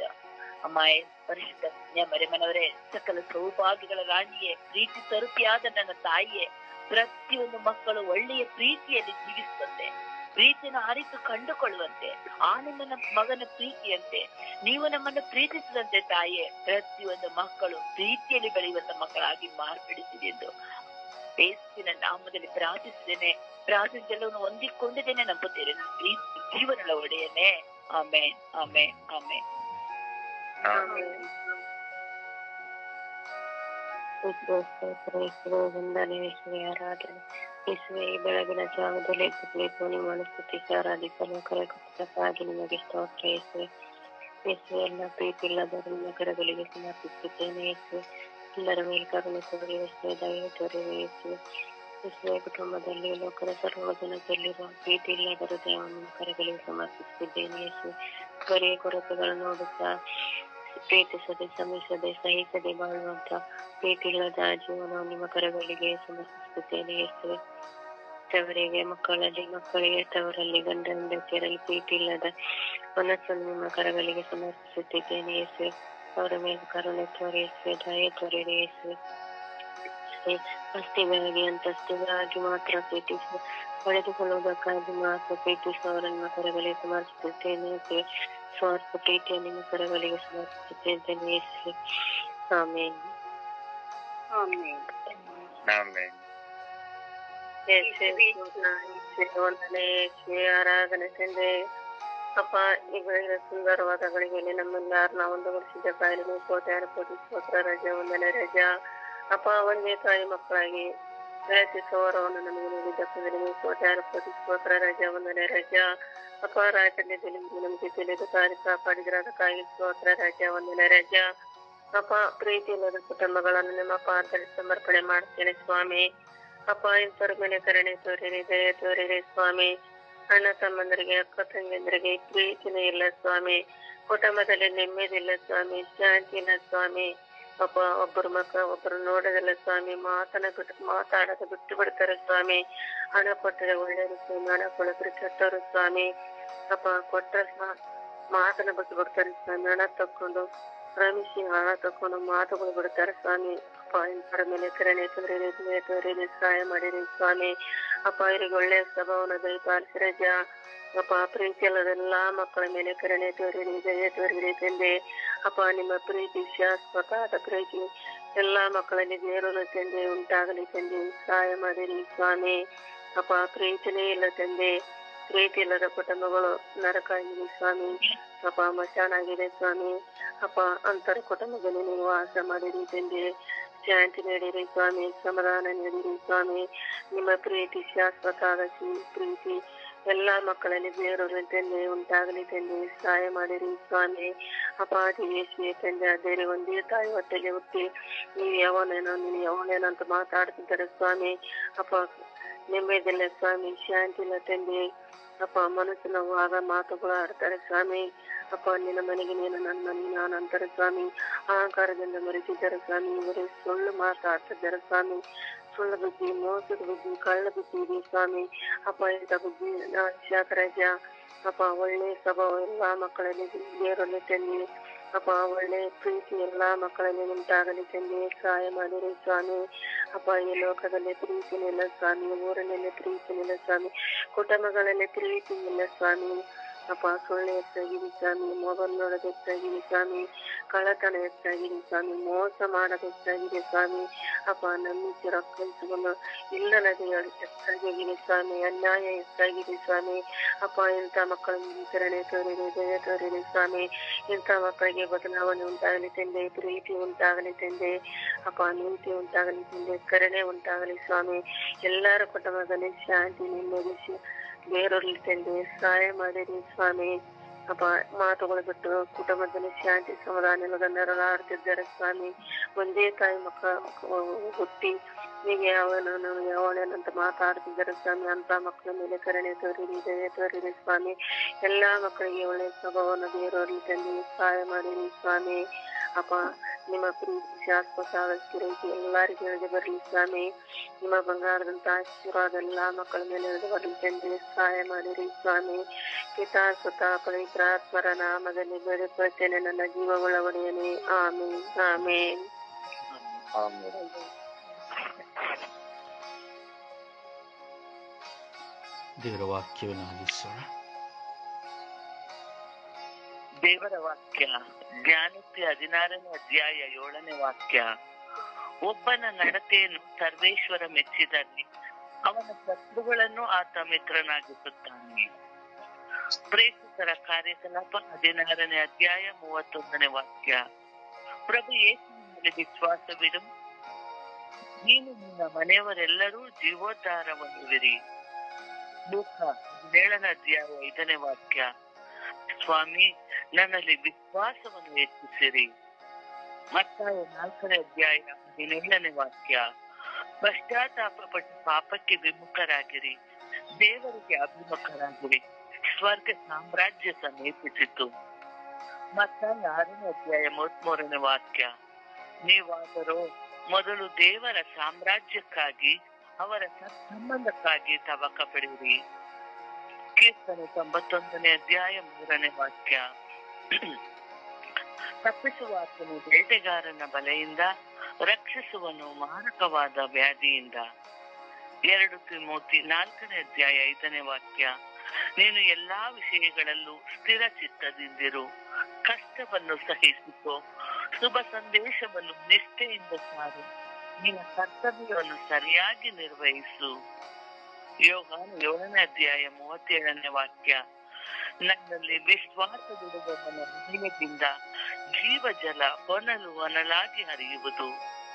ಅಮ್ಮಾಯ ಪರಿಶುದ್ಧ ಮರೆಮನವರೇ, ಸಕಲ ಸೌಭಾಗ್ಯಗಳ ರಾಣಿಯೇ, ಪ್ರೀತಿ ಸ್ವರೂಪಿಯಾದ ನನ್ನ ತಾಯಿಯೇ, ಪ್ರತಿಯೊಂದು ಮಕ್ಕಳು ಒಳ್ಳೆಯ ಪ್ರೀತಿಯಲ್ಲಿ ಜೀವಿಸುವಂತೆ, ಪ್ರೀತಿಯನ್ನು ಅರಿತು ಕಂಡುಕೊಳ್ಳುವಂತೆ, ಆ ನಿಮ್ಮ ಮಗನ ಪ್ರೀತಿಯಂತೆ ನೀವು ನಮ್ಮನ್ನು ಪ್ರೀತಿಸಿದಂತೆ ತಾಯಿಯೇ, ಪ್ರತಿಯೊಂದು ಮಕ್ಕಳು ಪ್ರೀತಿಯಲ್ಲಿ ಬೆಳೆಯುವಂತ ಮಕ್ಕಳಾಗಿ ಮಾರ್ಪಡಿಸಿದೆ ಎಂದು ಯೇಸುವಿನ ನಾಮದಲ್ಲಿ ಪ್ರಾರ್ಥಿಸಿದ್ದೇನೆ. ಪ್ರಾರ್ಥಿಸಲು ಹೊಂದಿಕೊಂಡಿದ್ದೇನೆ, ನಂಬುತ್ತೇನೆ. ಪ್ರೀತಿ ಜೀವನದ ಒಡೆಯನೇ. ಆಮೇನ್, ಆಮೇನ್, ಆಮೇನ್. ಆರಾಧನೆ ಯೇಸುವೆ, ಈ ಬೆಳಗಿನ ಜಾವದಲ್ಲಿ ನಿಮ್ಮ ಸ್ತುತಿಸಿ ಆರಾಧಿಸಲು ಕರೆ ಕೊಟ್ಟಕ್ಕಾಗಿ ನಿಮಗೆ ಸ್ತೋತ್ರ ಯೇಸುವೆ. ಯೇಸುವೆ, ಎಲ್ಲ ಪ್ರೀತಿ ಇಲ್ಲದವರು ನಿಮ್ಮ ಕರಗಳಿಗೆ ಸಮರ್ಪಿಸುತ್ತೇನೆ ಯೇಸುವೆ. ಎಲ್ಲರ ಮೇಲೆ ಕರುಣೆ ತೋರಿ ಯೇಸುವೆ, ದಯೆ ತೋರಿ ಯೇಸುವೆ. ಯೇಸುವೆ, ಕುಟುಂಬದಲ್ಲಿ ಲೋಕದ ಸರ್ವ ಜನತೆಯಲ್ಲಿರುವ ಪ್ರೀತಿ ಇಲ್ಲದ ಹೃದಯವನ್ನು ನಿಮ್ಮ ಕರಗಳಿಗೆ ಸಮರ್ಪಿಸುತ್ತಿದ್ದೇನೆ ಯೇಸುವೆ. ಬರೀ ಕೊರತೆಗಳನ್ನು ನೋಡುತ್ತಾ ಪ್ರೀತಿಸದೆ, ಶ್ರಮಿಸದೆ, ಸಹಿಸದೆ ಬಾಳುವಂತ ಪ್ರೀತಿ ಇಲ್ಲದ ಜೀವನವನ್ನು ನಿಮ್ಮ ಕರಗಳಿಗೆ ಸಮರ್ಪಿಸುತ್ತೇನೆ ಯೇಸುವೆ. ತವರಿಗೆ ಮಕ್ಕಳಿಗೆ ತವರಲ್ಲಿ ಗಂಡ ಹೆಂಡತಿಯರಲ್ಲಿ ಪ್ರೀತಿ ಇಲ್ಲದ ಮನಸ್ಸನ್ನು ನಿಮ್ಮ ಕರಗಳಿಗೆ ಸಮರ್ಪಿಸುತ್ತಿದ್ದೇನೆ ಯೇಸುವೆ. ಅವರ ಮೇಲೆ ಕರುಣೆ ತೋರಿ ಯೇಸುವೆ, ದಯೆ ತೋರಿರಿ ಯೇಸುವೆ. ಆಸ್ತಿಗಾಗಿ ಅಂತಸ್ತಿಗಾಗಿ ಮಾತ್ರ ಪ್ರೀತಿಸುವ, ಪಡೆದುಕೊಳ್ಳುವುದಕ್ಕಾಗಿ ಮಾತ್ರ ಪ್ರೀತಿಸುವವರನ್ನು ನಿಮ್ಮ ಕರಗಳಿಗೆ ಸಮರ್ಪಿಸುತ್ತೇನೆ ಯೇಸುವೆ. ಸ್ವಾರ್ಥ ಪ್ರೀತಿಯ ನಿಮ್ಮ ಕರಗಳಿಗೆ ಸಮರ್ಪಿಸುತ್ತೇನೆ ಯೇಸುವೆ. ಆಮೇನ್, ಆಮೇನ್, ಆಮೇನ್. ವಂದನೆ ಯೇಸುವೆ, ಆರಾಧನೆ ತಂದೆ. ಅಪ್ಪ, ಈ ಬೆಳಗಿನ ಸುಂದರವಾದ ಗಳಿಗೆಯಲ್ಲಿ ನಮ್ಮೆಲ್ಲರನ್ನ ಒಂದುಗೂಡಿಸಿದ ಕಾಯಿಲೆ ಕೋಟಿ ಸ್ತೋತ್ರ ರಜ, ವಂದನೆ ರಜ. ಅಪ್ಪ, ಒಂದೇ ತಾಯಿ ಮಕ್ಕಳಾಗಿ ಪ್ರಯತ್ನಿಸುವವರವನ್ನು ನಮಗೆ ನೀಡಿದ್ದಕ್ಕೆ ಕೋಟಿ ಸ್ತೋತ್ರ ರಜ, ವಂದನೆ ರಜ. ಅಪ್ಪ, ರಾಜ್ಯದಲ್ಲಿ ನಮಗೆ ತಿಳಿದು ಕಾಪಾಡಿದ್ರೆ ಅದಕ್ಕಾಗಿ ಸ್ತೋತ್ರ ರಜ, ವಂದನೆ ರಜ. ಅಪ್ಪ, ಪ್ರೀತಿ ಇಲ್ಲದ ಕುಟುಂಬಗಳನ್ನು ನಿಮ್ಮ ಪಾದದಲ್ಲಿ ಸಮರ್ಪಣೆ ಮಾಡ್ತೇನೆ ಸ್ವಾಮಿ. ಅಪ್ಪ, ಇಂಥವ್ರ ಮೇಲೆ ಕರುಣೆ ತೋರಿರಿ, ದಯೆ ತೋರಿರಿ ಸ್ವಾಮಿ. ಅಣ್ಣ ತಮ್ಮಂದರಿಗೆ, ಅಕ್ಕ ತಂಗಿಯಂದರಿಗೆ ಪ್ರೀತಿನೇ ಇಲ್ಲ ಸ್ವಾಮಿ. ಕುಟುಂಬದಲ್ಲಿ ನೆಮ್ಮದಿಲ್ಲ ಸ್ವಾಮಿ, ಶಾಂತಿ ಇಲ್ಲ ಸ್ವಾಮಿ. ಅಪ್ಪ, ಒಬ್ಬರು ನೋಡೋದಿಲ್ಲ ಸ್ವಾಮಿ, ಮಾತಾಡೋದು ಬಿಟ್ಟು ಬಿಡ್ತಾರೆ ಸ್ವಾಮಿ. ಹಣ ಕೊಟ್ಟರೆ ಒಳ್ಳೆಯದು ಸ್ವಾಮಿ, ಹಣ ಕೊಡೋದ್ರೆ ಕೆಟ್ಟವರು ಸ್ವಾಮಿ. ಅಪ್ಪ, ಕೊಟ್ಟರೆ ಮಾತನ್ನ ಬಿಟ್ಟು ಬಿಡ್ತಾರೆ ಸ್ವಾಮಿ. ಹಣ ತಕ್ಕೊಂಡು ಶ್ರಮಿಸಿ ಹಣ ತಕ್ಕೊಂಡು ಮಾತುಗಳು ಬಿಡ್ತಾರೆ ಸ್ವಾಮಿ. ಅಪ್ಪ, ಇಂಥರ ಮೇಲೆ ಕರುಣೆ ತೋರಿರಿ, ಸಹಾಯ ಮಾಡಿರಿ ಸ್ವಾಮಿ. ಅಪ್ಪ, ಇವರಿಗೆ ಒಳ್ಳೆಯ ಸ್ವಭಾವನ ದಯಪಾಲಿಸಿ ರಜ. ಅಪ್ಪ, ಪ್ರೀತಿ ಅಲ್ಲದೆಲ್ಲಾ ಮಕ್ಕಳ ಮೇಲೆ ಕರುಣೆ ತೋರಿರಿ, ದಯೆ ತೋರಿರಿ ತಂದೆ. ಅಪ್ಪ, ನಿಮ್ಮ ಪ್ರೀತಿ ಶಾಶ್ವತ ಪ್ರೀತಿ ಎಲ್ಲಾ ಮಕ್ಕಳಲ್ಲಿ ಬೇರೂರು ತಂದೆ ಉಂಟಾಗಲಿ ತಂದೆ, ಸಹಾಯ ಮಾಡಿರಿ ಸ್ವಾಮಿ. ಅಪ್ಪ, ಪ್ರೀತಿನೇ ಇಲ್ಲ ತಂದೆ, ಪ್ರೀತಿ ಇಲ್ಲದ ಕುಟುಂಬಗಳು ನರಕ ಆಗಿದೆ ಸ್ವಾಮಿ. ಅಪ್ಪ ಮಶಾನ ಆಗಿದೆ ಸ್ವಾಮಿ. ಅಪ್ಪ ಅಂತರ ಕುಟುಂಬದಲ್ಲಿ ನೀವು ವಾಸ ಮಾಡಿರಿ ತಂದೆ. ಶಾಂತಿ ನೀಡಿರಿ ಸ್ವಾಮಿ, ಸಮಾಧಾನ ನೀಡಿರಿ ಸ್ವಾಮಿ. ನಿಮ್ಮ ಪ್ರೀತಿ ಶಾಶ್ವತ ಪ್ರೀತಿ ಎಲ್ಲಾ ಮಕ್ಕಳಲ್ಲಿ ಬೇರೂರಿನ ತಂದೆ ಉಂಟಾಗಲಿ ತಂದೆ. ಸಹಾಯ ಮಾಡಿರಿ ಸ್ವಾಮಿ. ಅಪಾಟಿ ಯೇಸುವೆ ತಂದೆ, ಅದೇರಿ ಒಂದೇ ತಾಯಿ ಹೊಟ್ಟೆಗೆ ಹುಟ್ಟಿ ನೀವು ಯಾವನೇನೋ ಅಂತ ಮಾತಾಡ್ತಿದ್ದಾರೆ ಸ್ವಾಮಿ. ಅಪ್ಪ ನೆಮ್ಮದಿಲ್ಲ ಸ್ವಾಮಿ, ಶಾಂತಿ ಇಲ್ಲ ತಂದೆ. ಅಪ್ಪ ಮನಸ್ಸು ನೋವಾದ ಮಾತುಗಳು ಆಡ್ತಾರೆ ಸ್ವಾಮಿ. ಅಪ್ಪ ನಿನ್ನ ಮನೆಗೆ ನಾನು ಅಂತಾರೆ ಸ್ವಾಮಿ. ಅಹಂಕಾರದಿಂದ ಮರೆತಿದ್ದಾರೆ ಸ್ವಾಮಿ. ಇವರೇ ಸುಳ್ಳು ಮಾತಾಡ್ತಿದ್ದಾರೆ ಸ್ವಾಮಿ. ಸುಳ್ಳು ಬುದ್ಧಿ, ಮೋಸದ ಬುದ್ಧಿ, ಕಳ್ಳ ಬುದ್ಧಿ ಇದೆ ಸ್ವಾಮಿ. ಅಪ್ಪ ಇಂಥ ಬುದ್ಧಿ ಶಾಖರಾಜ ಅಪ್ಪ ಒಳ್ಳೆ ಸ್ವಭಾವ ಎಲ್ಲಾ ಮಕ್ಕಳಲ್ಲಿ ಬೇರೊಳ್ಳೆ ತಂದೆ. ಅಪ್ಪ ಒಳ್ಳೆ ಪ್ರೀತಿ ಎಲ್ಲಾ ಮಕ್ಕಳಲ್ಲಿ ಉಂಟಾಗಲಿ ತಂದೆ. ಸಹಾಯ ಮಾಡಿರಿ ಸ್ವಾಮಿ. ಅಪ್ಪ ಈ ಲೋಕದಲ್ಲಿ ಪ್ರೀತಿನಿಲ್ಲ ಸ್ವಾಮಿ, ಊರಿನಲ್ಲಿ ಪ್ರೀತಿನಿಲ್ಲ ಸ್ವಾಮಿ, ಕುಟುಂಬಗಳಲ್ಲಿ ಪ್ರೀತಿ ಇಲ್ಲ ಸ್ವಾಮಿ. ಅಪ್ಪ ಸುಳ್ಳು ಹೆಚ್ಚಾಗಿದೆ ಸ್ವಾಮಿ, ಮೊಬೈಲ್ ನೋಡೋದು ಹೆಚ್ಚಾಗಿದೆ ಸ್ವಾಮಿ, ಕಳ್ಳತನ ಹೆಚ್ಚಾಗಿದೆ ಸ್ವಾಮಿ, ಮೋಸ ಮಾಡೋದು ಹೆಚ್ಚಾಗಿದೆ ಸ್ವಾಮಿ. ಅಪ್ಪ ನಂಬಿಕೆ ರೊಕ್ಕಿಸಿಕೊಂಡು ಇಲ್ಲದೆ ಹೆಚ್ಚಾಗಿದೆ ಸ್ವಾಮಿ, ಅನ್ಯಾಯ ಹೆಚ್ಚಾಗಿದೆ ಸ್ವಾಮಿ. ಅಪ್ಪ ಇಂಥ ಮಕ್ಕಳಿಗೆ ಕರುಣೆ ತೋರಿರಿ, ದಯ ತೋರಿರಿ ಸ್ವಾಮಿ. ಇಂಥ ಮಕ್ಕಳಿಗೆ ಬದಲಾವಣೆ ಉಂಟಾಗಲಿ ತಂದೆ, ಪ್ರೀತಿ ಉಂಟಾಗಲಿ ತಂದೆ. ಅಪ್ಪ ನೀತಿ ಉಂಟಾಗಲಿ ತಂದೆ, ಕರುಣೆ ಉಂಟಾಗಲಿ ಸ್ವಾಮಿ. ಎಲ್ಲರ ಕುಟುಂಬದಲ್ಲಿ ಶಾಂತಿ ನೆಮ್ಮದಿ ಬೇರೊರ್ಲಿ ತಂದೆ. ಸಹಾಯ ಮಾಡಿರಿ ಸ್ವಾಮಿ. ಅಪ್ಪ ಮಾತುಗಳು ಬಿಟ್ಟು ಕುಟುಂಬದಲ್ಲಿ ಶಾಂತಿ ಸಮಾಧಾನ ನೆರಳಾಡ್ತಿದ್ದಾರೆ ಸ್ವಾಮಿ. ಒಂದೇ ತಾಯಿ ಹುಟ್ಟಿ ನೀವು ಯಾವನೇನಂತ ಮಾತಾಡ್ತಿದ್ದಾರೆ ಸ್ವಾಮಿ. ಅಂತ ಮಕ್ಕಳ ಮೇಲೆ ಕರುಣೆ ತೋರಿರಿ, ದಯ ತೋರಿರಿ ಸ್ವಾಮಿ. ಎಲ್ಲಾ ಮಕ್ಕಳಿಗೆ ಒಳ್ಳೆ ಸ್ವಭಾವವನ್ನು ಬೇರೊರ್ಲಿ ತಂದೆ. ಸಹಾಯ ಮಾಡಿರಿ ಸ್ವಾಮಿ. ಅಪ್ಪ ನಿಮ್ಮ ಪ್ರೀತಿ ಶಾಶ್ವತ ಸ್ಥಿರೈತಿ ಎಲ್ಲರಿಗೂ ಇಳಿದು ಬರ್ಲಿ ಸ್ವಾಮಿ. ನಿಮ್ಮ ಬಂಗಾರದಂತ ಆಶೀರ್ವಾದ ಎಲ್ಲಾ ಮಕ್ಕಳ ಮೇಲೆ ಇಳಿದು ಬರ್ಲಿ ತಂದೆ. ಸಹಾಯ ಮಾಡಿರಿ ಸ್ವಾಮಿ. ಪಿತಾ ಸುತ ಪವಿತ್ರ ಆತ್ಮರ ನಾಮದಲ್ಲಿ ಬೇಡಿಕೊಳ್ಳುತ್ತೇನೆ ನನ್ನ ಜೀವಗಳ ಒಡೆಯನೇ. ಆಮೇನ್ ಆಮೇನ್. ದೇವರ ವಾಕ್ಯವನ್ನು ಆಲಿಸೋಣ. ದೇವರ ವಾಕ್ಯ ಜ್ಞಾನಕ್ಕೆ 16ನೇ ಅಧ್ಯಾಯ 7ನೇ ವಾಕ್ಯ. ಒಬ್ಬನ ನಡತೆಯನ್ನು ಸರ್ವೇಶ್ವರ ಮೆಚ್ಚಿದಲ್ಲಿ ಅವನ ಶತ್ರುಗಳನ್ನು ಆತ ಮಿತ್ರನಾಗಿಸುತ್ತಾನೆ. ಪ್ರೇಷಿತರ ಕಾರ್ಯಕಲಾಪ 16ನೇ ಅಧ್ಯಾಯ 31ನೇ ವಾಕ್ಯ. ಪ್ರಭು ಯೇಸುವಿನಲ್ಲಿ ವಿಶ್ವಾಸವಿಡು, ನೀನು ನಿನ್ನ ಮನೆಯವರೆಲ್ಲರೂ ಜೀವೋದ್ಧಾರ ಹೊಂದುವಿರಿ. ಲೂಕ 17ನೇ ಅಧ್ಯಾಯ 5ನೇ ವಾಕ್ಯ. ಸ್ವಾಮಿ, ನನ್ನಲ್ಲಿ ವಿಶ್ವಾಸವನ್ನು ಹೆಚ್ಚಿಸಿರಿ. ಮತ್ತಾಯ 4ನೇ ಅಧ್ಯಾಯ 17ನೇ ವಾಕ್ಯ. ಪಶ್ಚಾತ್ತಾಪ ಪಟ್ಟು ಪಾಪಕ್ಕೆ ವಿಮುಖರಾಗಿರಿ, ದೇವರಿಗೆ ಅಭಿಮುಖರಾಗಿರಿ, ಸ್ವರ್ಗ ಸಾಮ್ರಾಜ್ಯ ಸಮೀಪಿಸಿತು. ಮತ್ತಾಯ 6ನೇ ಅಧ್ಯಾಯ 33ನೇ ವಾಕ್ಯ. ನೀವಾದರೂ ಮೊದಲು ದೇವರ ಸಾಮ್ರಾಜ್ಯಕ್ಕಾಗಿ ಅವರ ಸಂಬಂಧಕ್ಕಾಗಿ ತವಕ ಪಡೆಯಿರಿ. ಕೀರ್ತನೆ 91ನೇ ಅಧ್ಯಾಯ 3ನೇ ವಾಕ್ಯ. ತಪ್ಪಿಸುವಾತನು ಬೇಟೆಗಾರನ ಬಲೆಯಿಂದ, ರಕ್ಷಿಸುವನು ಮಾರಕವಾದ ವ್ಯಾಧಿಯಿಂದ. 2 ತಿಮೋತಿ 4ನೇ ಅಧ್ಯಾಯ 5ನೇ ವಾಕ್ಯ. ನೀನು ಎಲ್ಲಾ ವಿಷಯಗಳಲ್ಲೂ ಸ್ಥಿರ ಚಿತ್ತದಿಂದಿರು, ಕಷ್ಟವನ್ನು ಸಹಿಸಿಕೋ, ಶುಭ ಸಂದೇಶವನ್ನು ನಿಷ್ಠೆಯಿಂದ ಸಾರು, ನಿನ್ನ ಕರ್ತವ್ಯವನ್ನು ಸರಿಯಾಗಿ ನಿರ್ವಹಿಸು. ಯೋಹಾನ 7ನೇ ಅಧ್ಯಾಯ 37ನೇ ವಾಕ್ಯ. ನನ್ನಲ್ಲಿ ವಿಶ್ವಾಸವಿಡುವವನ ಹೃದಯದಿಂದ ಜೀವ ಜಲ ಹೊನಲಾಗಿ ಹರಿಯುವುದು.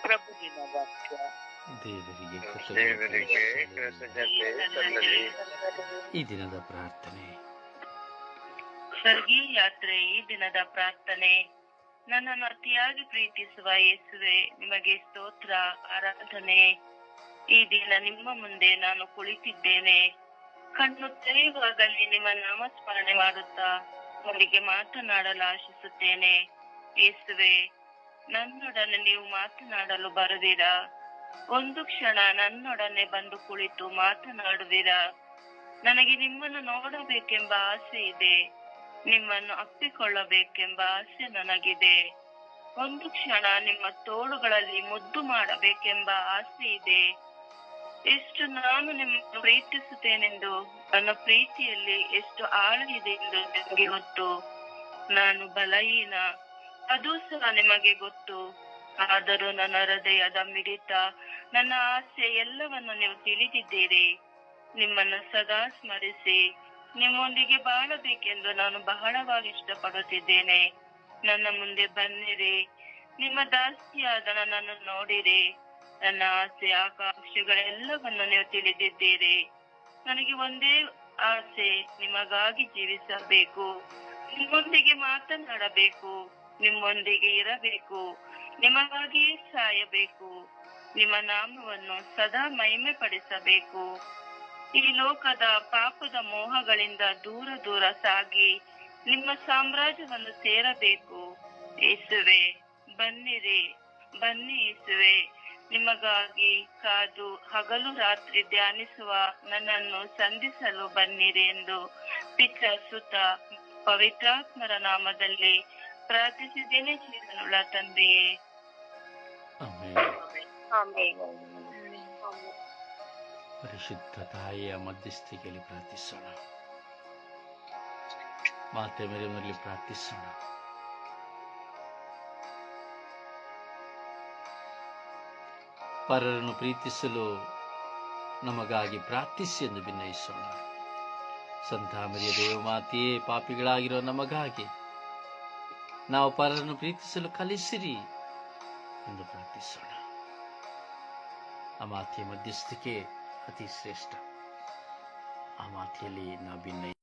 ಪ್ರಭುವಿನ ವಾಕ್ಯ. ದೇವರಿಗೆ ಈ ದಿನದ ಪ್ರಾರ್ಥನೆ. ಸ್ವರ್ಗೀಯ ಯಾತ್ರೆ. ಈ ದಿನದ ಪ್ರಾರ್ಥನೆ. ನನ್ನನ್ನು ಅತಿಯಾಗಿ ಪ್ರೀತಿಸುವ ಯೇಸುವೆ, ನಿಮಗೆ ಸ್ತೋತ್ರ, ಆರಾಧನೆ. ಈ ದಿನ ನಿಮ್ಮ ಮುಂದೆ ನಾನು ಕುಳಿತಿದ್ದೇನೆ. ಕಣ್ಣು ತೆರೆಯುವಾಗಲೇ ನಿಮ್ಮ ನಾಮಸ್ಮರಣೆ ಮಾಡುತ್ತಾ ಅವರಿಗೆ ಮಾತನಾಡಲು ಆಶಿಸುತ್ತೇನೆ. ಯೇಸುವೆ, ನನ್ನೊಡನೆ ನೀವು ಮಾತನಾಡಲು ಬರುವಿರಾ? ಒಂದು ಕ್ಷಣ ನನ್ನೊಡನೆ ಬಂದು ಕುಳಿತು ಮಾತನಾಡುವಿರಾ? ನನಗೆ ನಿಮ್ಮನ್ನು ನೋಡಬೇಕೆಂಬ ಆಸೆ ಇದೆ, ನಿಮ್ಮನ್ನು ಅಪ್ಪಿಕೊಳ್ಳಬೇಕೆಂಬ ಆಸೆ ನನಗಿದೆ. ಒಂದು ಕ್ಷಣ ನಿಮ್ಮ ತೋಳುಗಳಲ್ಲಿ ಮುದ್ದು ಮಾಡಬೇಕೆಂಬ ಆಸೆ ಇದೆ. ಎಷ್ಟು ನಾನು ನಿಮ್ಮನ್ನು ಪ್ರೀತಿಸುತ್ತೇನೆಂದು, ನನ್ನ ಪ್ರೀತಿಯಲ್ಲಿ ಎಷ್ಟು ಆಳ ಇದೆ ಎಂದು ನಿಮಗೆ ಗೊತ್ತು. ನಾನು ಬಲಹೀನ, ಅದು ಸಹ ನಿಮಗೆ ಗೊತ್ತು. ಆದರೂ ನನ್ನ ಹೃದಯದ ಮಿಡಿತ, ನನ್ನ ಆಸೆ ಎಲ್ಲವನ್ನು ನೀವು ತಿಳಿದಿದ್ದೀರಿ. ನಿಮ್ಮನ್ನು ಸದಾ ಸ್ಮರಿಸಿ ನಿಮ್ಮೊಂದಿಗೆ ಬಾಳಬೇಕೆಂದು ನಾನು ಬಹಳವಾಗಿ ಇಷ್ಟಪಡುತ್ತಿದ್ದೇನೆ. ನನ್ನ ಮುಂದೆ ಬನ್ನಿರಿ, ನಿಮ್ಮ ದಾಸಿಯಾದ ನನ್ನನ್ನು ನೋಡಿರಿ. ನನ್ನ ಆಸೆ ಆಕಾಂಕ್ಷೆಗಳೆಲ್ಲವನ್ನು ನೀವು ತಿಳಿದಿದ್ದೀರಿ. ನನಗೆ ಒಂದೇ ಆಸೆ, ನಿಮಗಾಗಿ ಜೀವಿಸಬೇಕು, ನಿಮ್ಮೊಂದಿಗೆ ಮಾತನಾಡಬೇಕು, ನಿಮ್ಮೊಂದಿಗೆ ಇರಬೇಕು, ನಿಮಗಾಗಿಯೇ ಸಾಯಬೇಕು, ನಿಮ್ಮ ನಾಮವನ್ನು ಸದಾ ಮಹಿಮೆ ಪಡಿಸಬೇಕು. ಈ ಲೋಕದ ಪಾಪದ ಮೋಹಗಳಿಂದ ದೂರ ದೂರ ಸಾಗಿ ನಿಮ್ಮ ಸಾಮ್ರಾಜ್ಯವನ್ನು ಸೇರಬೇಕು. ಯೇಸುವೆ ಬನ್ನಿರಿ, ಬನ್ನಿ ಯೇಸುವೆ. ನಿಮಗಾಗಿ ಕಾದು ಹಗಲು ರಾತ್ರಿ ಧ್ಯಾನಿಸುವ ನನ್ನನ್ನು ಸಂಧಿಸಲು ಬನ್ನಿರಿ ಎಂದು ಪಿತ ಸುತ ಪವಿತ್ರಾತ್ಮರ ನಾಮದಲ್ಲಿ ಪ್ರಾರ್ಥಿಸಿದ್ದೇನೆ ಜೀವನುಳ್ಳ ತಂದೆಯೇ. ಆಮೆನ್. ಪರಿಶುದ್ಧ ತಾಯಿಯ ಮಧ್ಯಸ್ಥಿಕೆಯಲ್ಲಿ ಪ್ರಾರ್ಥಿಸೋಣ. ಮಾತೆ ಮೇರಿಯಲ್ಲಿ ಪ್ರಾರ್ಥಿಸೋಣ. ಪರರನ್ನು ಪ್ರೀತಿಸಲು ನಮಗಾಗಿ ಪ್ರಾರ್ಥಿಸಿ ಎಂದು ಭಿನ್ನಯಿಸೋಣ. ಸಂತ ಮರಿಯ ದೇವಮಾತೆಯೇ, ಪಾಪಿಗಳಾಗಿರೋ ನಮಗಾಗಿ ನಾವು ಪರರನ್ನು ಪ್ರೀತಿಸಲು ಕಲಿಸಿರಿ ಎಂದು ಪ್ರಾರ್ಥಿಸೋಣ. ಆ ಮಾತೆಯ ಮಧ್ಯಸ್ಥಿಕೆ ಅತಿ ಶ್ರೇಷ್ಠ. ಆ ಮಾತೆಯಲ್ಲಿ ನಾವು ಭಿನ್ನಯಿಸೋಣ.